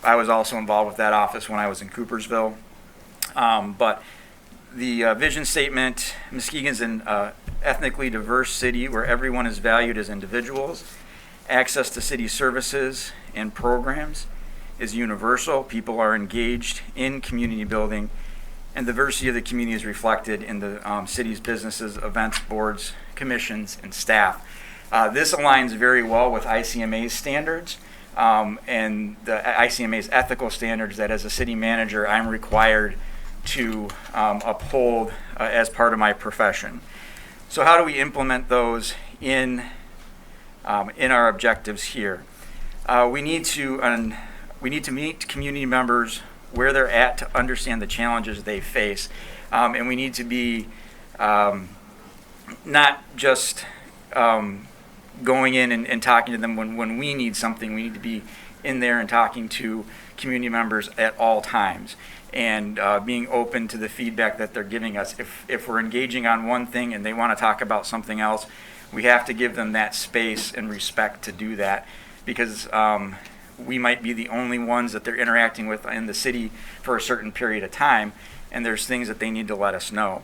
I was also involved with that office when I was in Coopersville. But the vision statement, Muskegon's an ethnically diverse city where everyone is valued as individuals. Access to city services and programs is universal. People are engaged in community building, and the diversity of the community is reflected in the city's businesses, events, boards, commissions, and staff. This aligns very well with ICMA's standards and the ICMA's ethical standards that as a city manager I'm required to uphold as part of my profession. So how do we implement those in our objectives here? We need to meet community members where they're at to understand the challenges they face, and we need to be not just going in and talking to them when we need something. We need to be in there and talking to community members at all times, and being open to the feedback that they're giving us. If we're engaging on one thing and they want to talk about something else, we have to give them that space and respect to do that, because we might be the only ones that they're interacting with in the city for a certain period of time, and there's things that they need to let us know.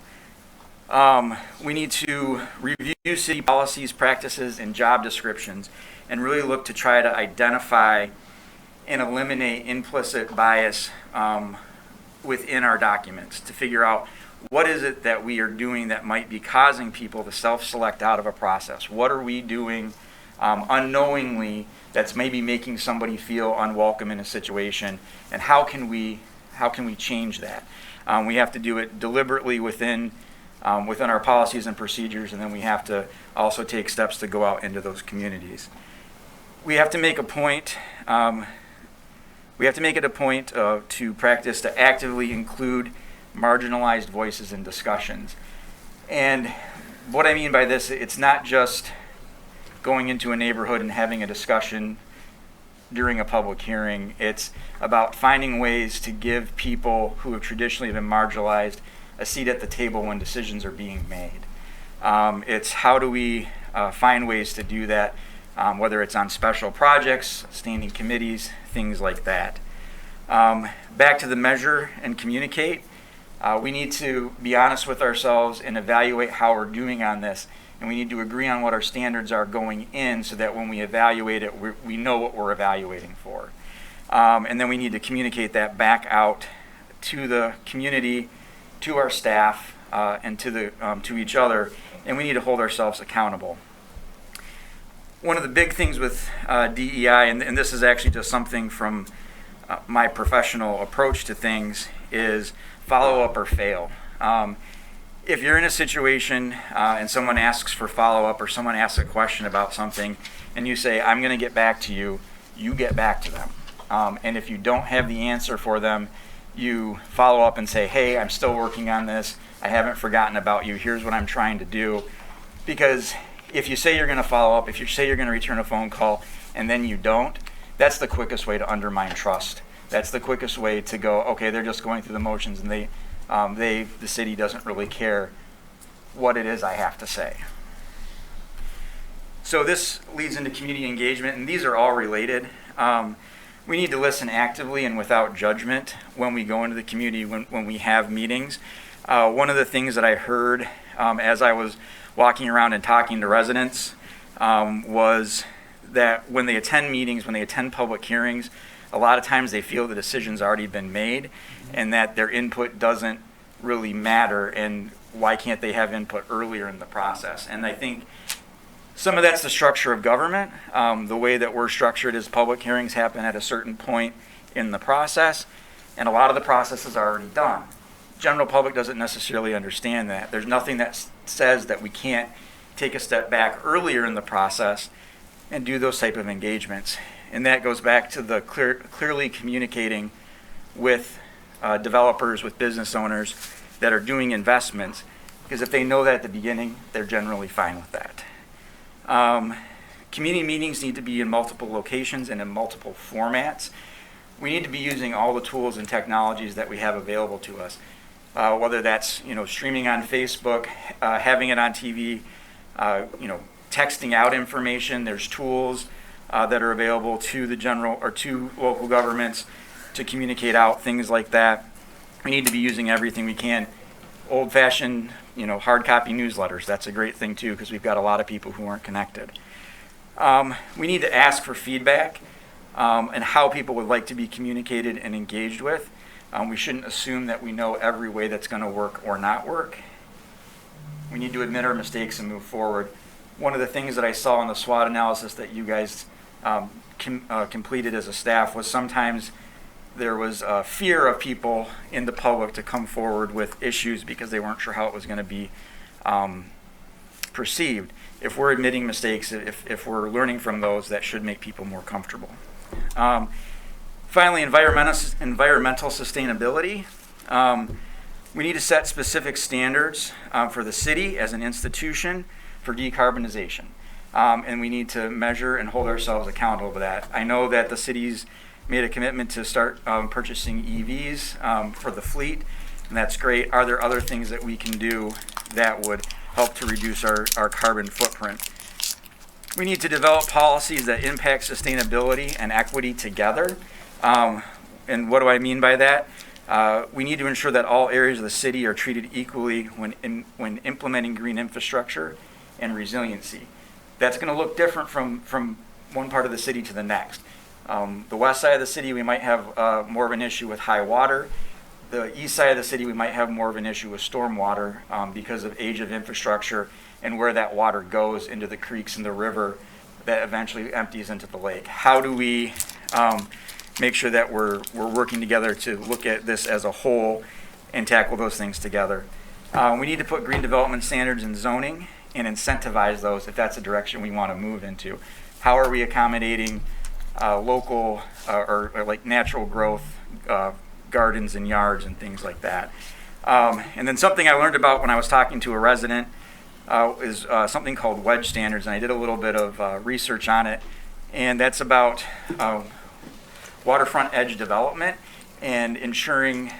We need to review city policies, practices, and job descriptions, and really look to try to identify and eliminate implicit bias within our documents, to figure out what is it that we are doing that might be causing people to self-select out of a process. What are we doing unknowingly that's maybe making somebody feel unwelcome in a situation, and how can we change that? We have to do it deliberately within our policies and procedures, and then we have to also take steps to go out into those communities. We have to make a point. We have to make it a point to practice to actively include marginalized voices in discussions. And what I mean by this, it's not just going into a neighborhood and having a discussion during a public hearing. It's about finding ways to give people who have traditionally been marginalized a seat at the table when decisions are being made. It's how do we find ways to do that, whether it's on special projects, standing committees, things like that. Back to the measure and communicate. We need to be honest with ourselves and evaluate how we're doing on this, and we need to agree on what our standards are going in, so that when we evaluate it, we know what we're evaluating for. And then we need to communicate that back out to the community, to our staff, and to each other, and we need to hold ourselves accountable. One of the big things with DEI, and this is actually just something from my professional approach to things is follow up or fail. If you're in a situation and someone asks for follow up or someone asks a question about something and you say, I'm going to get back to you, you get back to them. And if you don't have the answer for them, you follow up and say, hey, I'm still working on this. I haven't forgotten about you. Here's what I'm trying to do. Because if you say you're going to follow up, if you say you're going to return a phone call and then you don't, that's the quickest way to undermine trust. That's the quickest way to go, okay, they're just going through the motions and the city doesn't really care what it is I have to say. So this leads into community engagement, and these are all related. We need to listen actively and without judgment when we go into the community, when we have meetings. One of the things that I heard as I was walking around and talking to residents was that when they attend meetings, when they attend public hearings, a lot of times they feel the decision's already been made and that their input doesn't really matter, and why can't they have input earlier in the process? And I think some of that's the structure of government. The way that we're structured is public hearings happen at a certain point in the process, and a lot of the process is already done. General public doesn't necessarily understand that. There's nothing that says that we can't take a step back earlier in the process and do those type of engagements. And that goes back to the clearly communicating with developers, with business owners that are doing investments, because if they know that at the beginning, they're generally fine with that. Community meetings need to be in multiple locations and in multiple formats. We need to be using all the tools and technologies that we have available to us, whether that's streaming on Facebook, having it on TV, texting out information. There's tools that are available to the general or to local governments to communicate out things like that. We need to be using everything we can. Old-fashioned, hard copy newsletters. That's a great thing too, because we've got a lot of people who aren't connected. We need to ask for feedback and how people would like to be communicated and engaged with. We shouldn't assume that we know every way that's going to work or not work. We need to admit our mistakes and move forward. One of the things that I saw in the SWOT analysis that you guys completed as a staff was sometimes there was a fear of people in the public to come forward with issues because they weren't sure how it was going to be perceived. If we're admitting mistakes, if we're learning from those, that should make people more comfortable. Finally, environmental sustainability. We need to set specific standards for the city as an institution for decarbonization. And we need to measure and hold ourselves accountable to that. I know that the city's made a commitment to start purchasing EVs for the fleet, and that's great. Are there other things that we can do that would help to reduce our carbon footprint? We need to develop policies that impact sustainability and equity together. And what do I mean by that? We need to ensure that all areas of the city are treated equally when implementing green infrastructure and resiliency. That's going to look different from one part of the city to the next. The west side of the city, we might have more of an issue with high water. The east side of the city, we might have more of an issue with stormwater because of age of infrastructure and where that water goes into the creeks and the river that eventually empties into the lake. How do we make sure that we're working together to look at this as a whole and tackle those things together? We need to put green development standards in zoning and incentivize those if that's the direction we want to move into. How are we accommodating local or like natural growth gardens and yards and things like that? And then something I learned about when I was talking to a resident is something called wedge standards, and I did a little bit of research on it, and that's about waterfront edge development and ensuring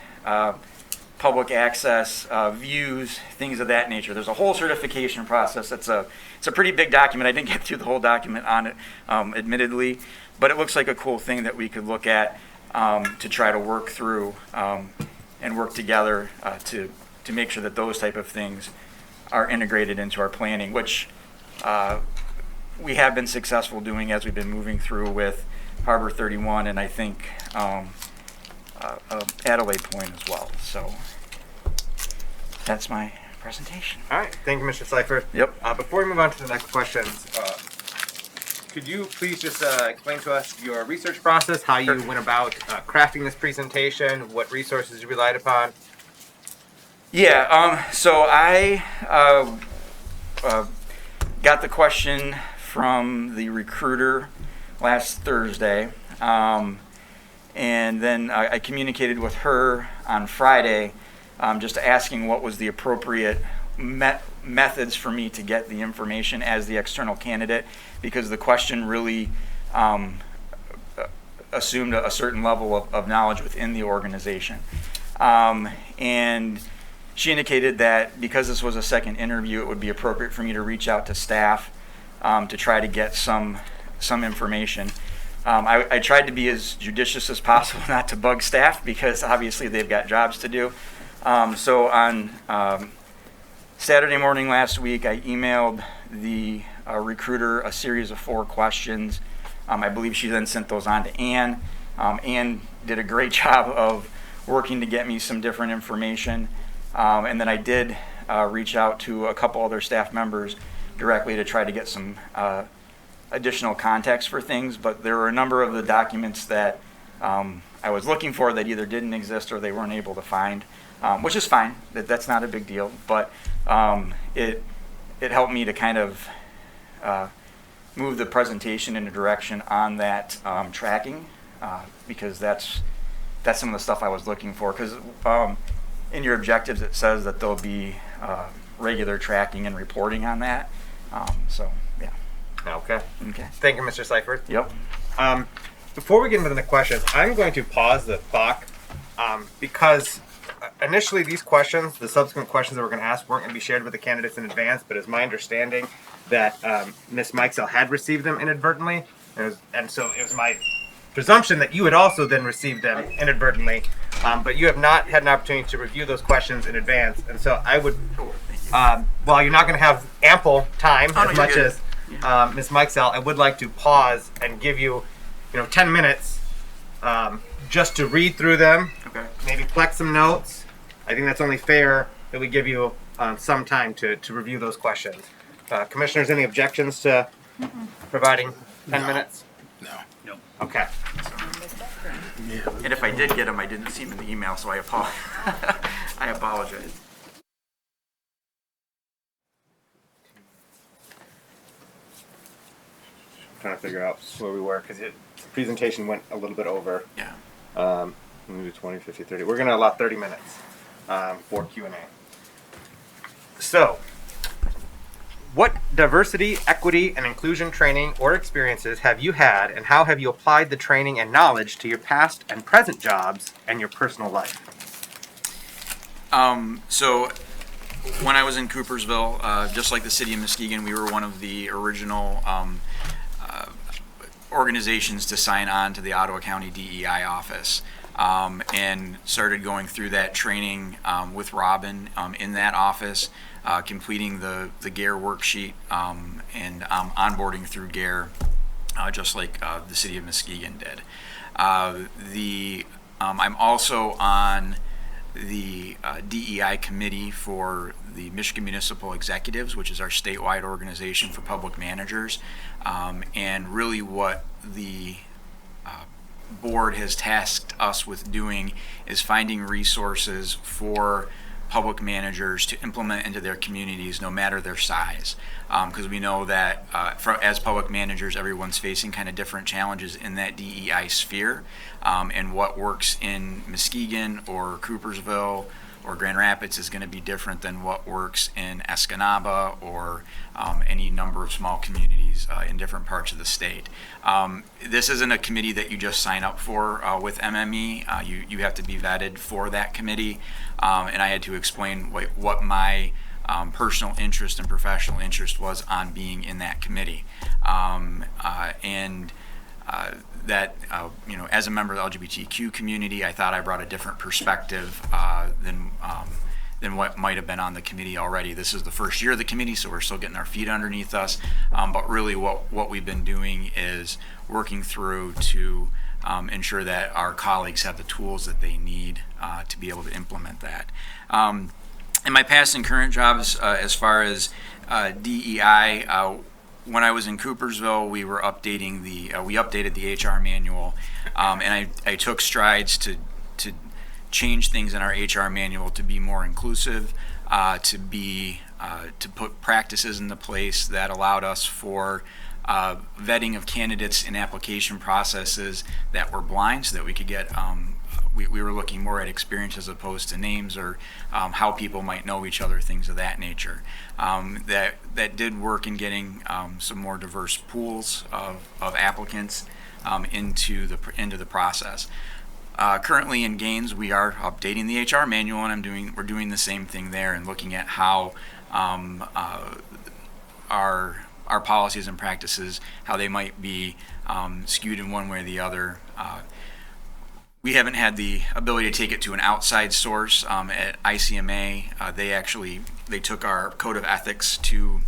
public access, views, things of that nature. There's a whole certification process. It's a pretty big document. I didn't get through the whole document on it, admittedly, but it looks like a cool thing that we could look at to try to work through and work together to make sure that those type of things are integrated into our planning, which we have been successful doing as we've been moving through with Harbor 31 and I think Adelaide Point as well. So that's my presentation. All right, thank you, Mr. Seyferth. Yep. Before we move on to the next questions, could you please just explain to us your research process, how you went about crafting this presentation, what resources you relied upon? Yeah, so I got the question from the recruiter last Thursday, and then I communicated with her on Friday, just asking what was the appropriate methods for me to get the information as the external candidate, because the question really assumed a certain level of knowledge within the organization. And she indicated that because this was a second interview, it would be appropriate for me to reach out to staff to try to get some information. I tried to be as judicious as possible not to bug staff, because obviously they've got jobs to do. So on Saturday morning last week, I emailed the recruiter a series of 4 questions. I believe she then sent those on to Ann. Ann did a great job of working to get me some different information. And then I did reach out to a couple other staff members directly to try to get some additional context for things. But there were a number of the documents that I was looking for that either didn't exist or they weren't able to find, which is fine. That's not a big deal. But it helped me to kind of move the presentation in a direction on that tracking, because that's some of the stuff I was looking for. Because in your objectives, it says that there'll be regular tracking and reporting on that. So, yeah. Okay. Okay. Thank you, Mr. Seyferth. Yep. Before we get into the questions, I'm going to pause the clock because initially these questions, the subsequent questions that we're going to ask, weren't going to be shared with the candidates in advance, but it's my understanding that Ms. Mikesell had received them inadvertently, and so it was my presumption that you had also then received them inadvertently, but you have not had an opportunity to review those questions in advance, and so I would, while you're not going to have ample time as much as Ms. Mikesell, I would like to pause and give you, 10 minutes just to read through them, maybe collect some notes. I think that's only fair that we give you some time to review those questions. Commissioners, any objections to providing 10 minutes? No. Okay. And if I did get them, I didn't see them in the email, so I apologize. I'm trying to figure out where we were because the presentation went a little bit over. Yeah. Maybe 20, 50, 30. We're going to allow 30 minutes for Q&A. So, what diversity, equity, and inclusion training or experiences have you had, and how have you applied the training and knowledge to your past and present jobs and your personal life? So when I was in Coopersville, just like the city of Muskegon, we were one of the original organizations to sign on to the Ottawa County DEI office, and started going through that training with Robin in that office, completing the GARE worksheet and onboarding through GARE, just like the city of Muskegon did. I'm also on the DEI committee for the Michigan Municipal Executives, which is our statewide organization for public managers. And really what the board has tasked us with doing is finding resources for public managers to implement into their communities, no matter their size. Because we know that as public managers, everyone's facing kind of different challenges in that DEI sphere. And what works in Muskegon or Coopersville or Grand Rapids is going to be different than what works in Escanaba or any number of small communities in different parts of the state. This isn't a committee that you just sign up for with MME. You have to be vetted for that committee. And I had to explain what my personal interest and professional interest was on being in that committee. That as a member of the LGBTQ community, I thought I brought a different perspective than what might have been on the committee already. This is the first year of the committee, so we're still getting our feet underneath us. But really what we've been doing is working through to ensure that our colleagues have the tools that they need to be able to implement that. In my past and current jobs, as far as DEI, when I was in Coopersville, we were updating we updated the HR manual, and I took strides to change things in our HR manual to be more inclusive, to put practices into place that allowed us for vetting of candidates in application processes that were blind, so that we could get we were looking more at experience as opposed to names, or how people might know each other, things of that nature. That did work in getting some more diverse pools of applicants into the process. Currently in Gaines, we are updating the HR manual, and we're doing the same thing there, and looking at how our policies and practices, how they might be skewed in one way or the other. We haven't had the ability to take it to an outside source. At ICMA, they took our code of ethics to,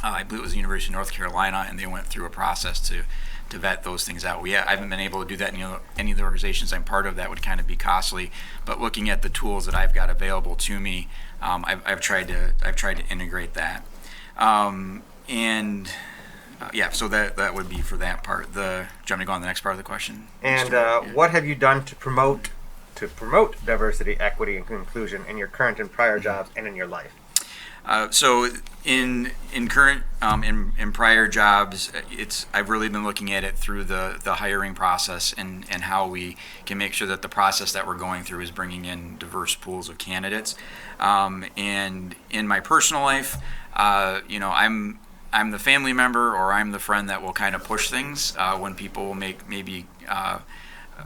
I believe it was the University of North Carolina, and they went through a process to vet those things out. I haven't been able to do that in any of the organizations I'm part of. That would kind of be costly. But looking at the tools that I've got available to me, I've tried to integrate that. So that would be for that part. Do you want me to go on the next part of the question? And what have you done to promote diversity, equity, and inclusion in your current and prior jobs and in your life? So in current in prior jobs, I've really been looking at it through the hiring process, and how we can make sure that the process that we're going through is bringing in diverse pools of candidates. And in my personal life, I'm the family member, or I'm the friend that will kind of push things when people will make maybe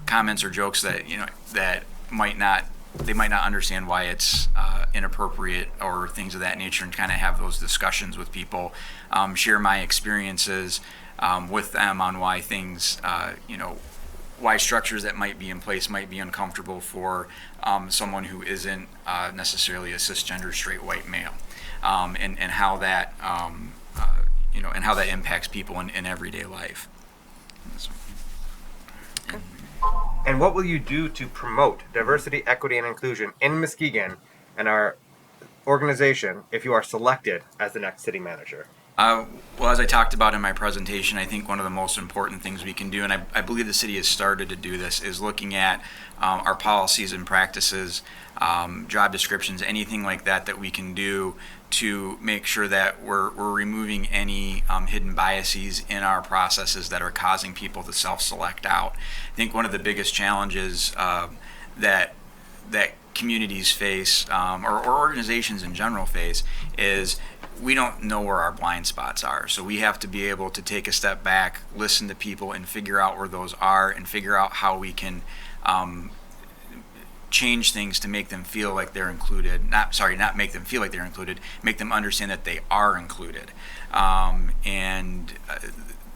comments or jokes that they might not understand why it's inappropriate, or things of that nature, and kind of have those discussions with people, share my experiences with them on why things, why structures that might be in place might be uncomfortable for someone who isn't necessarily a cisgender straight white male, and how that and how that impacts people in everyday life. And what will you do to promote diversity, equity, and inclusion in Muskegon and our organization if you are selected as the next city manager? Well, as I talked about in my presentation, I think one of the most important things we can do, and I believe the city has started to do this, is looking at our policies and practices, job descriptions, anything like that we can do to make sure that we're removing any hidden biases in our processes that are causing people to self-select out. I think one of the biggest challenges that communities face, or organizations in general face, is we don't know where our blind spots are. So we have to be able to take a step back, listen to people, and figure out where those are, and figure out how we can change things to make them feel like they're included. Not make them feel like they're included, make them understand that they are included.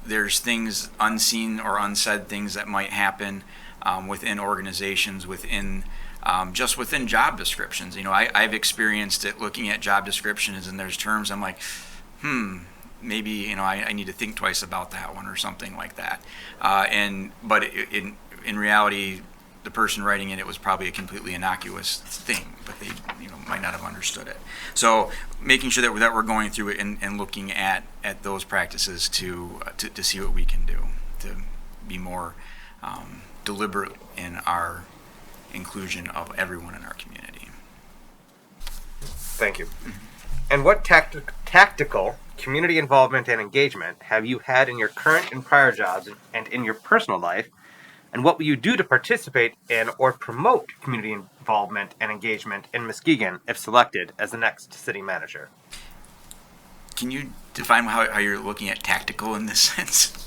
There's things, unseen or unsaid things, that might happen within organizations, just within job descriptions. I've experienced it looking at job descriptions, and there's terms I'm like, maybe I need to think twice about that one, or something like that. But in reality, the person writing it was probably a completely innocuous thing, but they might not have understood it. So making sure that we're going through it and looking at those practices to see what we can do to be more deliberate in our inclusion of everyone in our community. Thank you. And what tactical community involvement and engagement have you had in your current and prior jobs and in your personal life? And what will you do to participate in or promote community involvement and engagement in Muskegon if selected as the next city manager? Can you define how you're looking at tactical in this sense?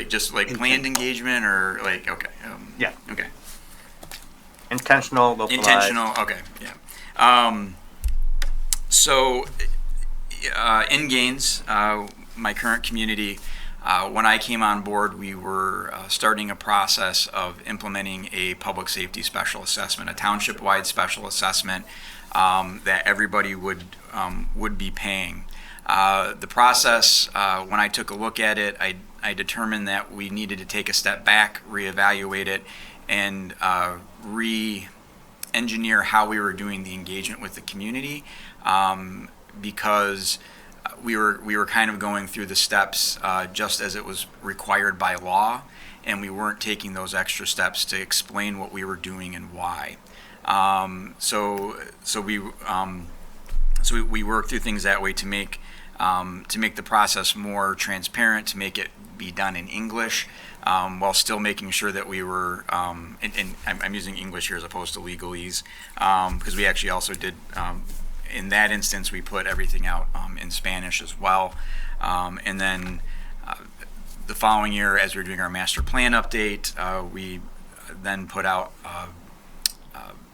Just planned engagement, or okay. Yeah. Okay. Intentional, localized. Intentional, okay, yeah. So in Gaines, my current community, when I came on board, we were starting a process of implementing a public safety special assessment, a township-wide special assessment that everybody would be paying. The process, when I took a look at it, I determined that we needed to take a step back, reevaluate it, and engineer how we were doing the engagement with the community, because we were kind of going through the steps just as it was required by law, and we weren't taking those extra steps to explain what we were doing and why. So we work through things that way to make the process more transparent, to make it be done in English, while still making sure that we were, and I'm using English here as opposed to legalese, because we actually also did, in that instance, we put everything out in Spanish as well. And then the following year, as we were doing our master plan update, we then put out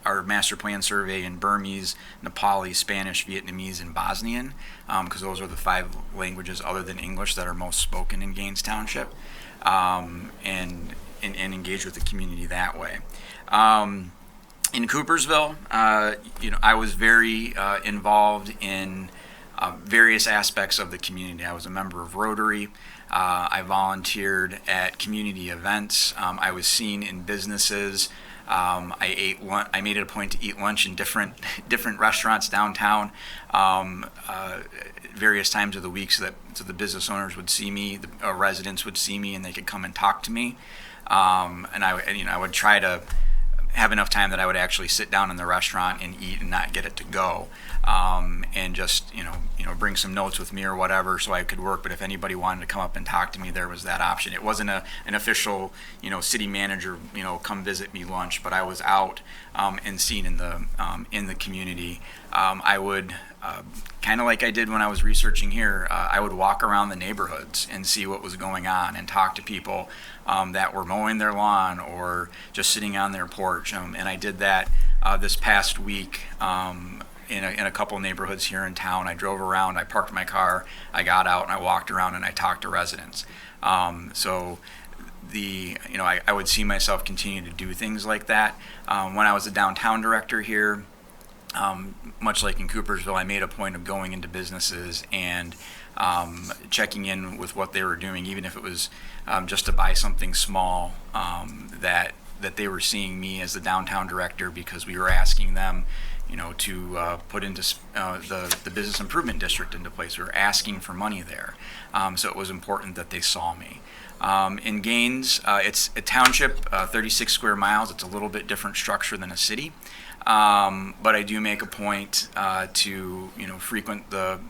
our master plan survey in Burmese, Nepali, Spanish, Vietnamese, and Bosnian, because those are the 5 languages other than English that are most spoken in Gaines Township, and engage with the community that way. In Coopersville, I was very involved in various aspects of the community. I was a member of Rotary. I volunteered at community events. I was seen in businesses. I made it a point to eat lunch in different restaurants downtown, various times of the week, so the business owners would see me, the residents would see me, and they could come and talk to me. And I would try to have enough time that I would actually sit down in the restaurant and eat and not get it to go, and just bring some notes with me or whatever so I could work. But if anybody wanted to come up and talk to me, there was that option. It wasn't an official city manager come visit me lunch, but I was out and seen in the community. I would kind of like I did when I was researching here, I would walk around the neighborhoods and see what was going on and talk to people that were mowing their lawn or just sitting on their porch. And I did that this past week in a couple of neighborhoods here in town. I drove around, I parked my car, I got out and I walked around and I talked to residents. So I would see myself continue to do things like that. When I was a downtown director here, much like in Coopersville, I made a point of going into businesses and checking in with what they were doing, even if it was just to buy something small, that they were seeing me as the downtown director, because we were asking them to put into the business improvement district into place. We were asking for money there. So it was important that they saw me. In Gaines, it's a township, 36 square miles. It's a little bit different structure than a city. But I do make a point to frequent the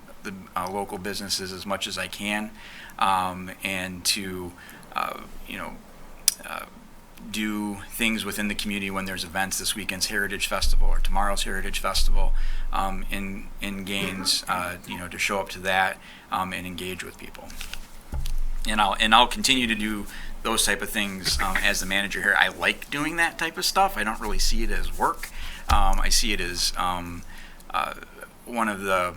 local businesses as much as I can, and to do things within the community when there's events. This weekend's Heritage Festival or tomorrow's Heritage Festival in Gaines, to show up to that and engage with people. And I'll continue to do those type of things as the manager here. I like doing that type of stuff. I don't really see it as work. I see it as one of the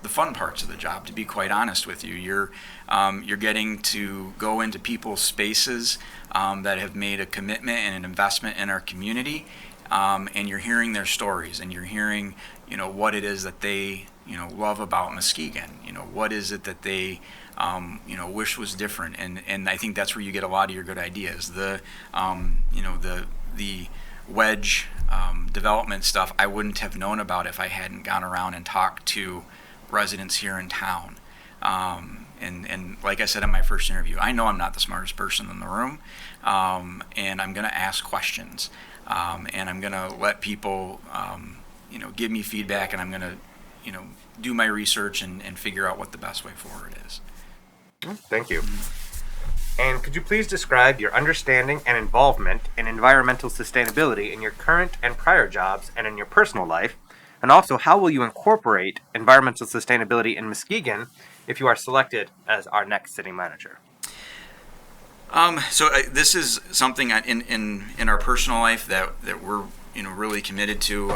fun parts of the job, to be quite honest with you. You're getting to go into people's spaces that have made a commitment and an investment in our community, and you're hearing their stories, and you're hearing what it is that they love about Muskegon. What is it that they wish was different, and I think that's where you get a lot of your good ideas. The wedge development stuff I wouldn't have known about if I hadn't gone around and talked to residents here in town. And like I said in my first interview, I know I'm not the smartest person in the room, and I'm going to ask questions, and I'm going to let people give me feedback, and I'm going to do my research and figure out what the best way forward is. Thank you. And could you please describe your understanding and involvement in environmental sustainability in your current and prior jobs and in your personal life? And also, how will you incorporate environmental sustainability in Muskegon if you are selected as our next city manager? This is something in our personal life that we're really committed to.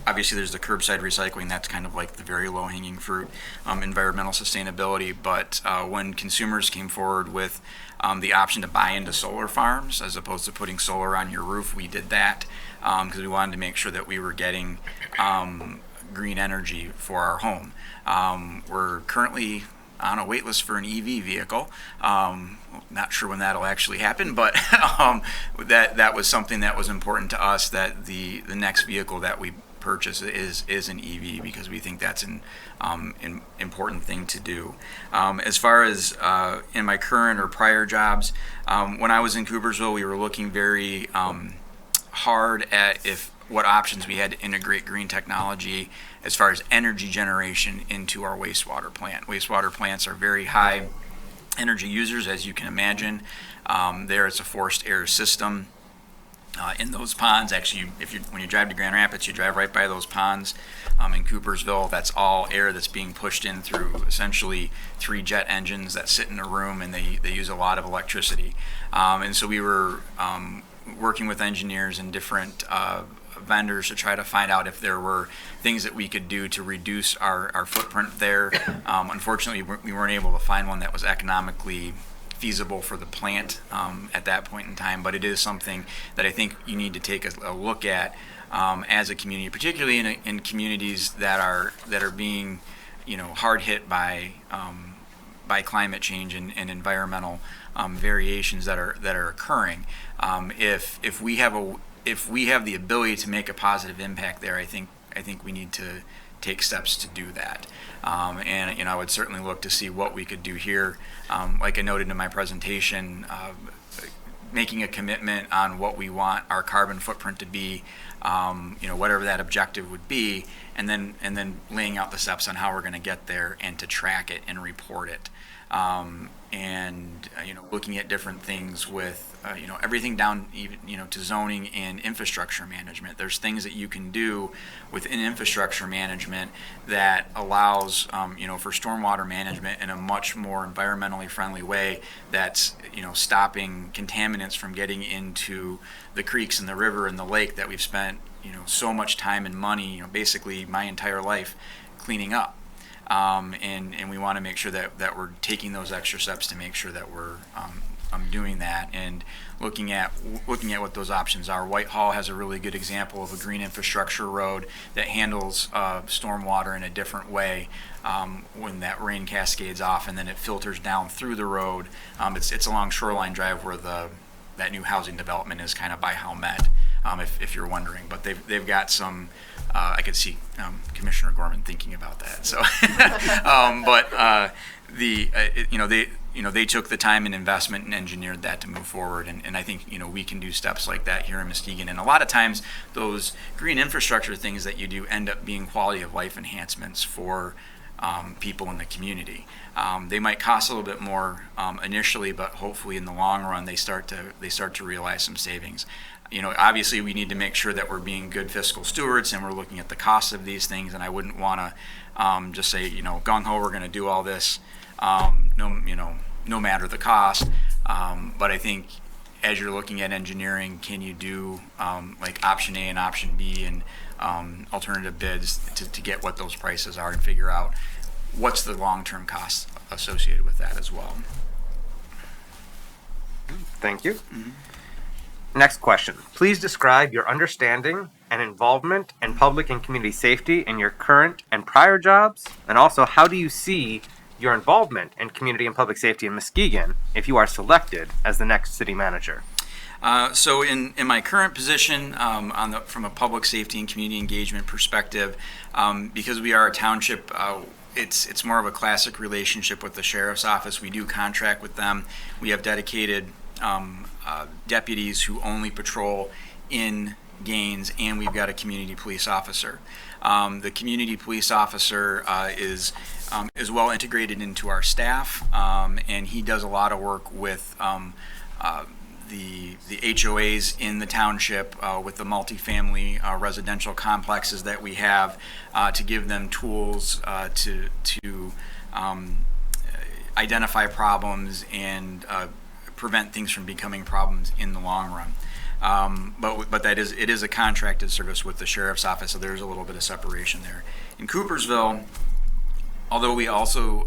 Obviously there's the curbside recycling. That's kind of like the very low-hanging fruit, environmental sustainability. But when consumers came forward with the option to buy into solar farms as opposed to putting solar on your roof, we did that because we wanted to make sure that we were getting green energy for our home. We're currently on a wait list for an EV vehicle. Not sure when that'll actually happen, but that was something that was important to us, that the next vehicle that we purchase is an EV, because we think that's an important thing to do. As far as in my current or prior jobs, when I was in Coopersville, we were looking very hard at what options we had to integrate green technology as far as energy generation into our wastewater plant. Wastewater plants are very high energy users, as you can imagine. There it's a forced air system. In those ponds, actually, when you drive to Grand Rapids, you drive right by those ponds. In Coopersville, that's all air that's being pushed in through essentially 3 jet engines that sit in a room, and they use a lot of electricity. And so we were working with engineers and different vendors to try to find out if there were things that we could do to reduce our footprint there. Unfortunately, we weren't able to find one that was economically feasible for the plant at that point in time, but it is something that I think you need to take a look at as a community, particularly in communities that are being, hard hit by climate change and environmental variations that are occurring. If we have the ability to make a positive impact there, I think we need to take steps to do that. And I would certainly look to see what we could do here. Like I noted in my presentation, making a commitment on what we want our carbon footprint to be, whatever that objective would be, and then laying out the steps on how we're going to get there and to track it and report it. Looking at different things with everything down even to zoning and infrastructure management. There's things that you can do within infrastructure management that allows for stormwater management in a much more environmentally friendly way. That's stopping contaminants from getting into the creeks and the river and the lake that we've spent so much time and money, basically my entire life, cleaning up. And we want to make sure that we're taking those extra steps to make sure that we're doing that and looking at what those options are. Whitehall has a really good example of a green infrastructure road that handles stormwater in a different way when that rain cascades off and then it filters down through the road. It's along Shoreline Drive where that new housing development is, kind of by Howmet, if you're wondering. But they've got some. I could see Commissioner Gorman thinking about that. So, they took the time and investment and engineered that to move forward. And I think we can do steps like that here in Muskegon. And a lot of times those green infrastructure things that you do end up being quality of life enhancements for people in the community. They might cost a little bit more initially, but hopefully in the long run they start to realize some savings. Obviously we need to make sure that we're being good fiscal stewards and we're looking at the costs of these things. And I wouldn't want to just say, gung ho, we're going to do all this, no matter the cost. But I think as you're looking at engineering, can you do like option A and option B and alternative bids to get what those prices are and figure out what's the long-term cost associated with that as well. Thank you. Next question. Please describe your understanding and involvement in public and community safety in your current and prior jobs, and also how do you see your involvement in community and public safety in Muskegon if you are selected as the next city manager? So in my current position, from a public safety and community engagement perspective, because we are a township, it's more of a classic relationship with the sheriff's office. We do contract with them. We have dedicated deputies who only patrol in Gaines, and we've got a community police officer. The community police officer is well integrated into our staff, and he does a lot of work with the HOAs in the township with the multifamily residential complexes that we have to give them tools to identify problems and prevent things from becoming problems in the long run. But it is a contracted service with the sheriff's office, so there's a little bit of separation there. In Coopersville, although we also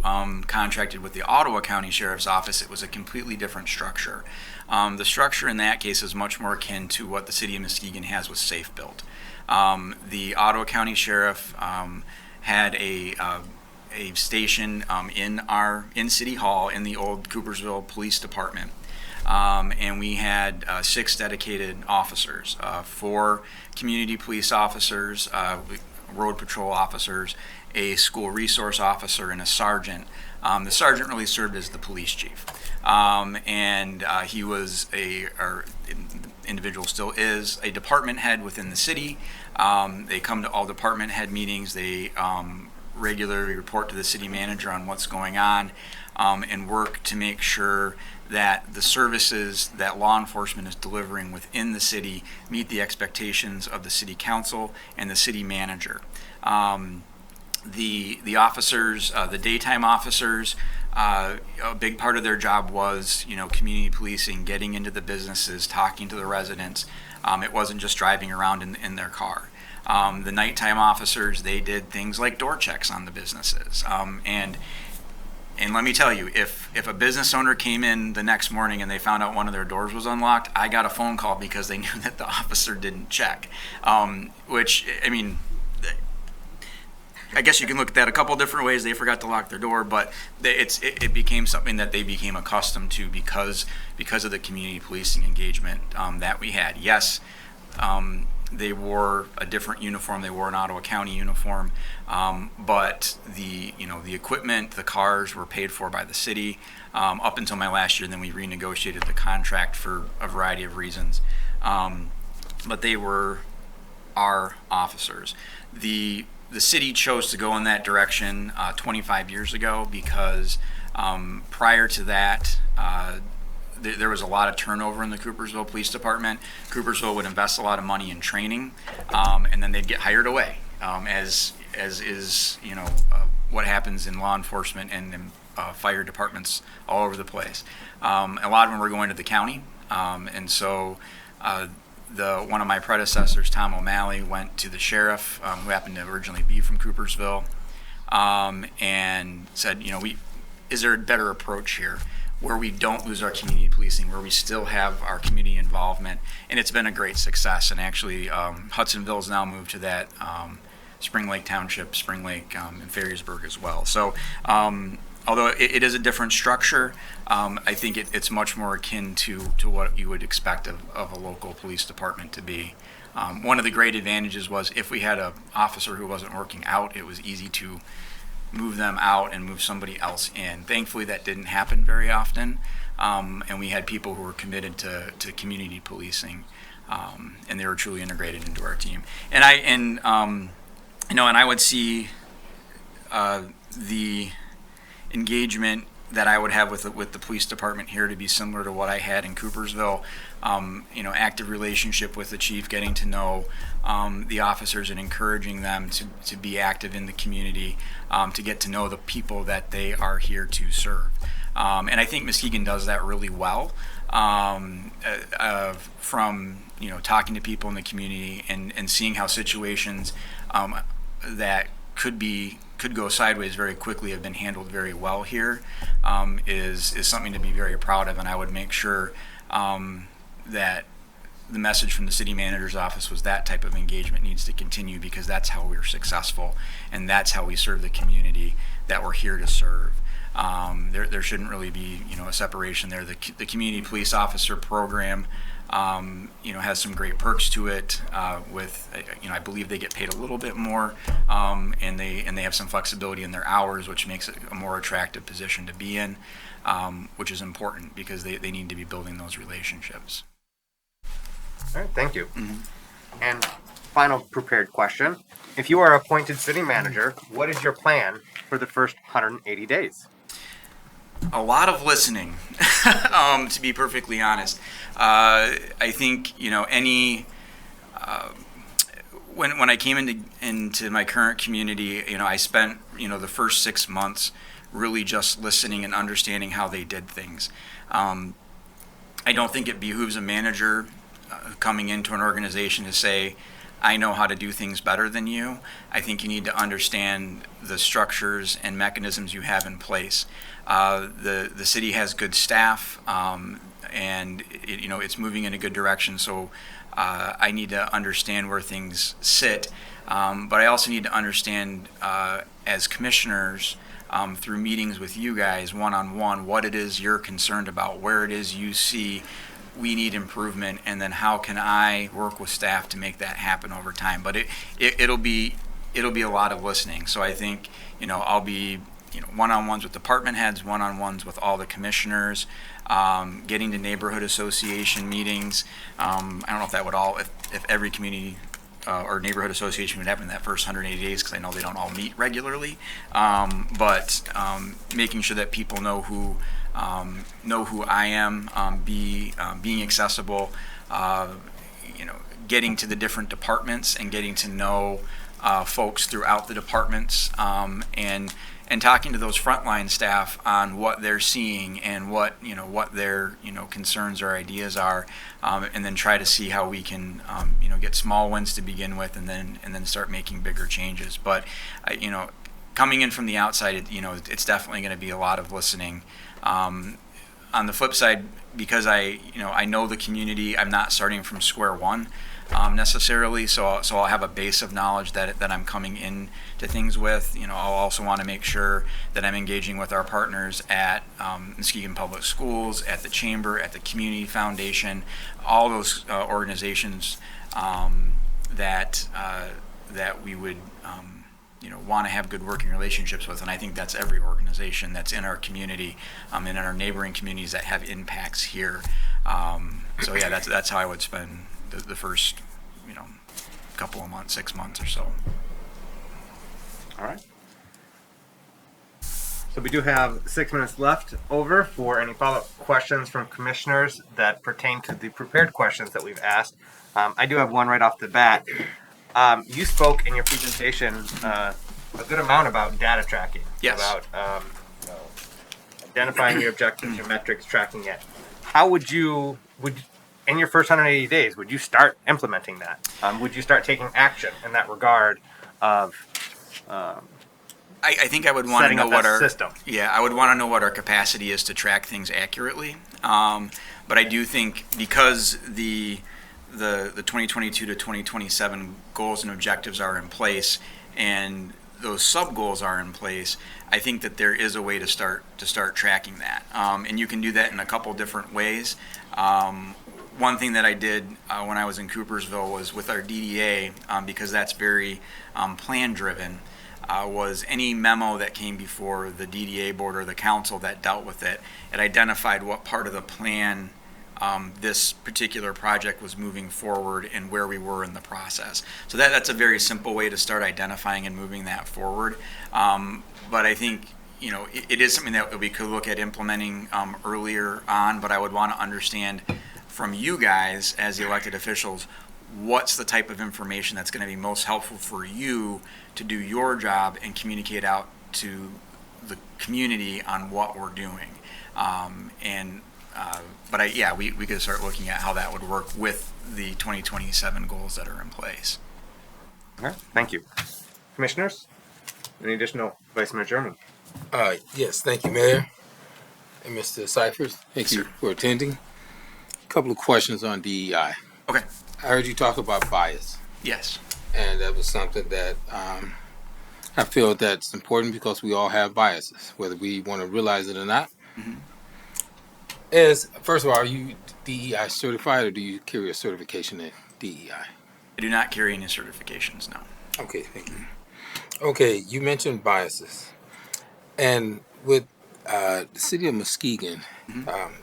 contracted with the Ottawa County Sheriff's Office, it was a completely different structure. The structure in that case is much more akin to what the city of Muskegon has with Seyferth. The Ottawa County Sheriff had a station in City Hall in the old Coopersville Police Department. And we had 6 dedicated officers, 4 community police officers, road patrol officers, a school resource officer, and a sergeant. The sergeant really served as the police chief. And he was or individual still is, a department head within the city. They come to all department head meetings. They regularly report to the city manager on what's going on, and work to make sure that the services that law enforcement is delivering within the city meet the expectations of the city council and the city manager. The officers, the daytime officers, a big part of their job was, community policing, getting into the businesses, talking to the residents. It wasn't just driving around in their car. The nighttime officers, they did things like door checks on the businesses. And let me tell you, if a business owner came in the next morning and they found out one of their doors was unlocked, I got a phone call because they knew that the officer didn't check. Which, I mean, I guess you can look at that a couple different ways. They forgot to lock their door, but it became something that they became accustomed to because of the community policing engagement that we had. Yes, they wore a different uniform. They wore an Ottawa County uniform, but the equipment, the cars were paid for by the city up until my last year. Then we renegotiated the contract for a variety of reasons, but they were our officers. The city chose to go in that direction 25 years ago because prior to that, there was a lot of turnover in the Coopersville Police Department. Coopersville would invest a lot of money in training, and then they'd get hired away, as is what happens in law enforcement and in fire departments all over the place. A lot of them were going to the county, and so one of my predecessors, Tom O'Malley, went to the sheriff, who happened to originally be from Coopersville, and said, is there a better approach here, where we don't lose our community policing, where we still have our community involvement? And it's been a great success. And actually, Hudsonville's now moved to that, Spring Lake Township, Spring Lake, and Ferrysburg as well. So although it is a different structure, I think it's much more akin to what you would expect of a local police department to be. One of the great advantages was if we had an officer who wasn't working out, it was easy to move them out and move somebody else in. Thankfully, that didn't happen very often, and we had people who were committed to community policing, and they were truly integrated into our team. And I would see the engagement that I would have with the police department here to be similar to what I had in Coopersville. Active relationship with the chief, getting to know the officers and encouraging them to be active in the community, to get to know the people that they are here to serve. And I think Muskegon does that really well, from talking to people in the community and seeing how situations that could go sideways very quickly have been handled very well here, is something to be very proud of. And I would make sure that the message from the city manager's office was that type of engagement needs to continue, because that's how we're successful and that's how we serve the community that we're here to serve. There shouldn't really be a separation there. The community police officer program has some great perks to it. I believe they get paid a little bit more, and they have some flexibility in their hours, which makes it a more attractive position to be in, which is important because they need to be building those relationships. All right, thank you. Mm-hmm. And final prepared question: if you are appointed city manager, what is your plan for the first 180 days? A lot of listening, to be perfectly honest. I think when I came into my current community, I spent the first 6 months really just listening and understanding how they did things. I don't think it behooves a manager coming into an organization to say, I know how to do things better than you. I think you need to understand the structures and mechanisms you have in place. The city has good staff, and it's moving in a good direction. So I need to understand where things sit, but I also need to understand as commissioners, through meetings with you guys one-on-one, what it is you're concerned about, where it is you see we need improvement, and then how can I work with staff to make that happen over time. But it'll be a lot of listening. So I think, I'll be, one-on-ones with department heads, one-on-ones with all the commissioners, getting to neighborhood association meetings. I don't know if that would if every community or neighborhood association would happen in that first 180 days, because I know they don't all meet regularly. But making sure that people know who I am, being accessible, getting to the different departments and getting to know folks throughout the departments, and talking to those frontline staff on what they're seeing and what their concerns or ideas are, and then try to see how we can get small wins to begin with, and then start making bigger changes. But coming in from the outside, it's definitely going to be a lot of listening. On the flip side, because I know the community, I'm not starting from square one necessarily, so I'll have a base of knowledge that I'm coming in to things with. I'll also want to make sure that I'm engaging with our partners at Muskegon Public Schools, at the Chamber, at the Community Foundation, all those organizations that we would want to have good working relationships with. And I think that's every organization that's in our community, and in our neighboring communities that have impacts here. So yeah, that's how I would spend the first couple of months, 6 months or so. All right. So we do have 6 minutes left over for any follow-up questions from commissioners that pertain to the prepared questions that we've asked. I do have one right off the bat. You spoke in your presentation a good amount about data tracking. Yes. About identifying your objectives, your metrics, tracking it. How would in your first 180 days, would you start implementing that? Would you start taking action in that regard of I think I would want to setting know up what that our system? Yeah, I would want to know what our capacity is to track things accurately. But I do think because the 2022 to 2027 goals and objectives are in place, and those sub goals are in place, I think that there is a way to start tracking that, and you can do that in a couple different ways. One thing that I did when I was in Coopersville was with our DDA, because that's very plan driven, was any memo that came before the DDA board or the council that dealt with it, it identified what part of the plan this particular project was moving forward and where we were in the process. So that's a very simple way to start identifying and moving that forward. But I think it is something that we could look at implementing earlier on, but I would want to understand from you guys as the elected officials, what's the type of information that's going to be most helpful for you to do your job and communicate out to the community on what we're doing. We could start looking at how that would work with the 2027 goals that are in place. All right, thank you. Commissioners, any additional? Vice Mayor German. Yes, thank you, Mayor and Mr. Seyferth. Thank you for attending. A couple of questions on DEI. Okay. I heard you talk about bias, Yes. and that was something that I feel that's important because we all have biases, whether we want to realize it or not. Mm-hmm. First of all, are you DEI certified, or do you carry a certification in DEI? I do not carry any certifications, no. Okay, thank you. Okay, you mentioned biases, and with the city of Muskegon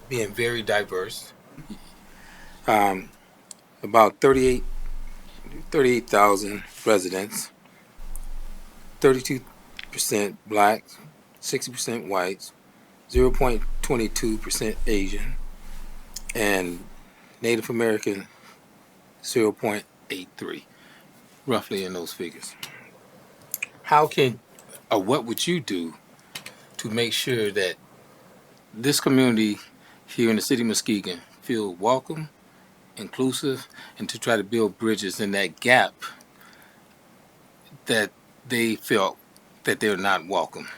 being very diverse, about 38,000 residents, 32% black, 60% whites, 0.22% Asian, and Native American 0.83, roughly in those figures. What would you do to make sure that this community here in the city of Muskegon feel welcome, inclusive, and to try to build bridges in that gap that they felt that they're not welcome,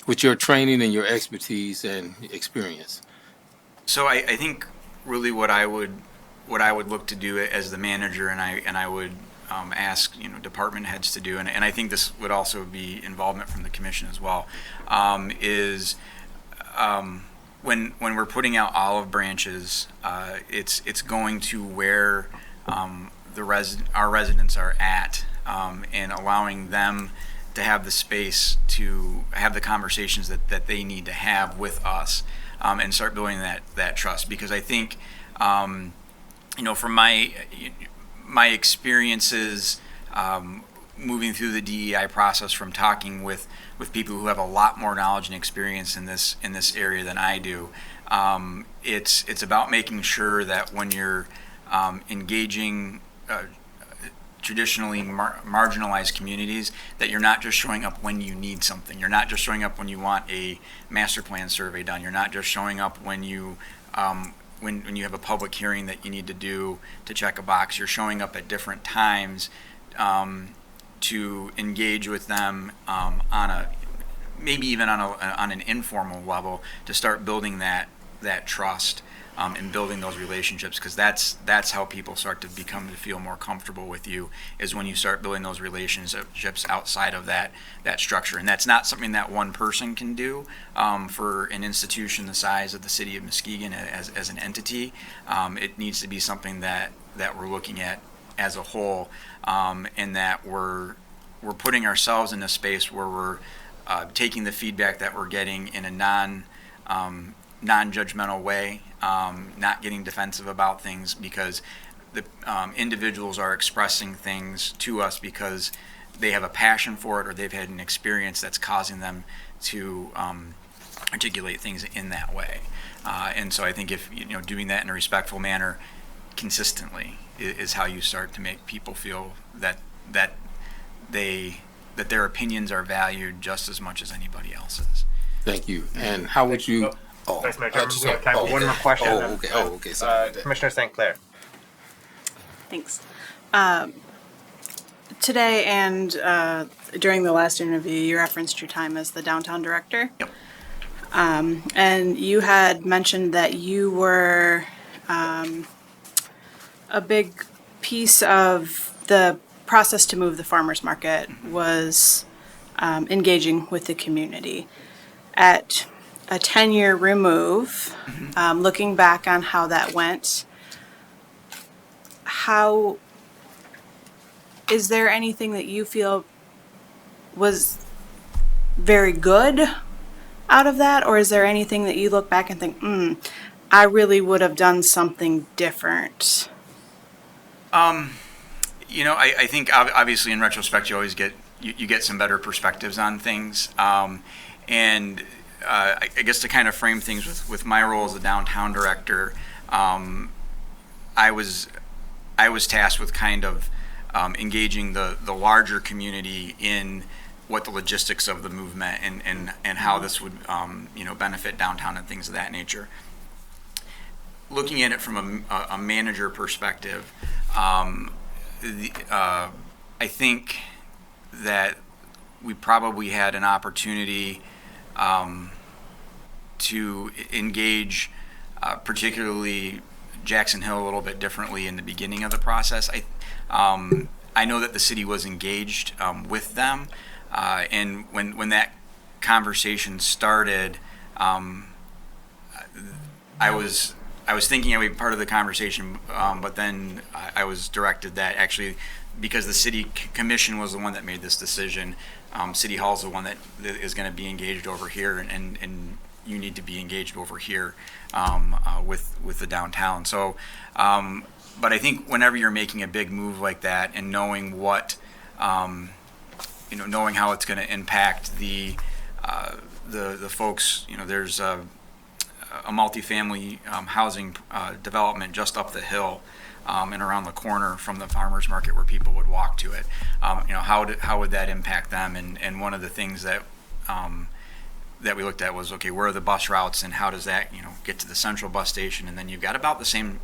with your training and your expertise and experience? So I think really what I would look to do as the manager, and I would ask department heads to do, and I think this would also be involvement from the commission as well, is when we're putting out olive branches, it's going to where our residents are at, and allowing them to have the space to have the conversations that they need to have with us, and start building that trust. Because I think, from my experiences moving through the DEI process, from talking with people who have a lot more knowledge and experience in this area than I do, it's about making sure that when you're engaging traditionally marginalized communities, that you're not just showing up when you need something. You're not just showing up when you want a master plan survey done. You're not just showing up when you when you have a public hearing that you need to do to check a box. You're showing up at different times to engage with them on a maybe even on an informal level, to start building that trust. And building those relationships, because that's how people start to feel more comfortable with you, is when you start building those relationships outside of that structure. And that's not something that one person can do for an institution the size of the city of Muskegon as an entity. It needs to be something that we're looking at as a whole, and that we're putting ourselves in a space where we're taking the feedback that we're getting in a non-judgmental way, not getting defensive about things, because the individuals are expressing things to us because they have a passion for it, or they've had an experience that's causing them to articulate things in that way. And so I think if doing that in a respectful manner consistently is how you start to make people feel that their opinions are valued just as much as anybody else's. Thank you. And how would you? Vice Mayor Chairman, we have time for one more question. Okay. Sorry. Commissioner St. Clair. Thanks. Today and during the last interview, you referenced your time as the downtown director. Yep. And you had mentioned that you were a big piece of the process to move the farmers market was engaging with the community. At a 10-year remove, looking back on how that went, is there anything that you feel was very good out of that, or is there anything that you look back and think, I really would have done something different? I think obviously in retrospect you always get some better perspectives on things, and I guess to kind of frame things with my role as the downtown director, I was tasked with kind of engaging the larger community in what the logistics of the movement and how this would benefit downtown and things of that nature. Looking at it from a manager perspective, I think that we probably had an opportunity to engage particularly Jackson Hill a little bit differently in the beginning of the process. I know that the city was engaged with them, and when that conversation started, I was thinking I would be part of the conversation, but then I was directed that actually, because the city commission was the one that made this decision, City Hall's the one that is going to be engaged over here, and you need to be engaged over here with the downtown. So, but I think whenever you're making a big move like that and knowing what, knowing how it's going to impact the folks, there's a multifamily housing development just up the hill and around the corner from the farmers market where people would walk to it. How would that impact them? And one of the things that we looked at was, okay, where are the bus routes and how does that get to the central bus station? And then you've got about the same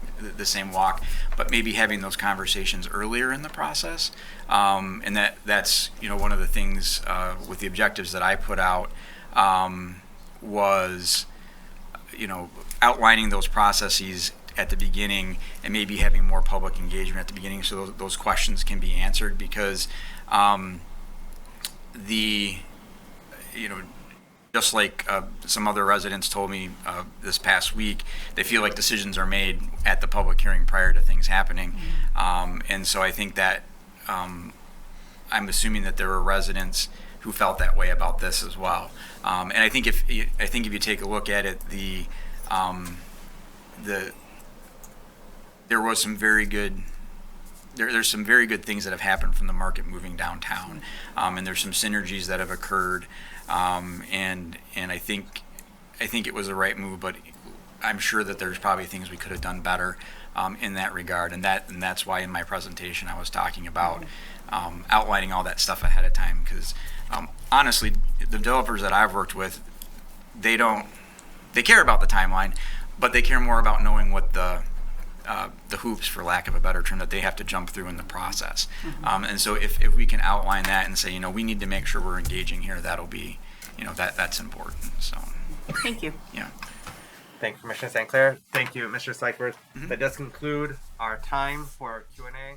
walk, but maybe having those conversations earlier in the process. And that's one of the things with the objectives that I put out was outlining those processes at the beginning, and maybe having more public engagement at the beginning, so those questions can be answered, because just like some other residents told me this past week, they feel like decisions are made at the public hearing prior to things happening. And so I think that I'm assuming that there were residents who felt that way about this as well. And I think if you take a look at it, there was some very good. There's some very good things that have happened from the market moving downtown, and there's some synergies that have occurred, and I think it was the right move, but I'm sure that there's probably things we could have done better in that regard, and that's why in my presentation I was talking about outlining all that stuff ahead of time, because honestly, the developers that I've worked with, they care about the timeline, but they care more about knowing what the hoops, for lack of a better term, that they have to jump through in the process. And so if we can outline that and say, we need to make sure we're engaging here, that'll be, that's important. So, Thank you. yeah. Thank you, Commissioner St. Clair. Thank you, Mr. Seyferth. That does conclude our time for Q&A.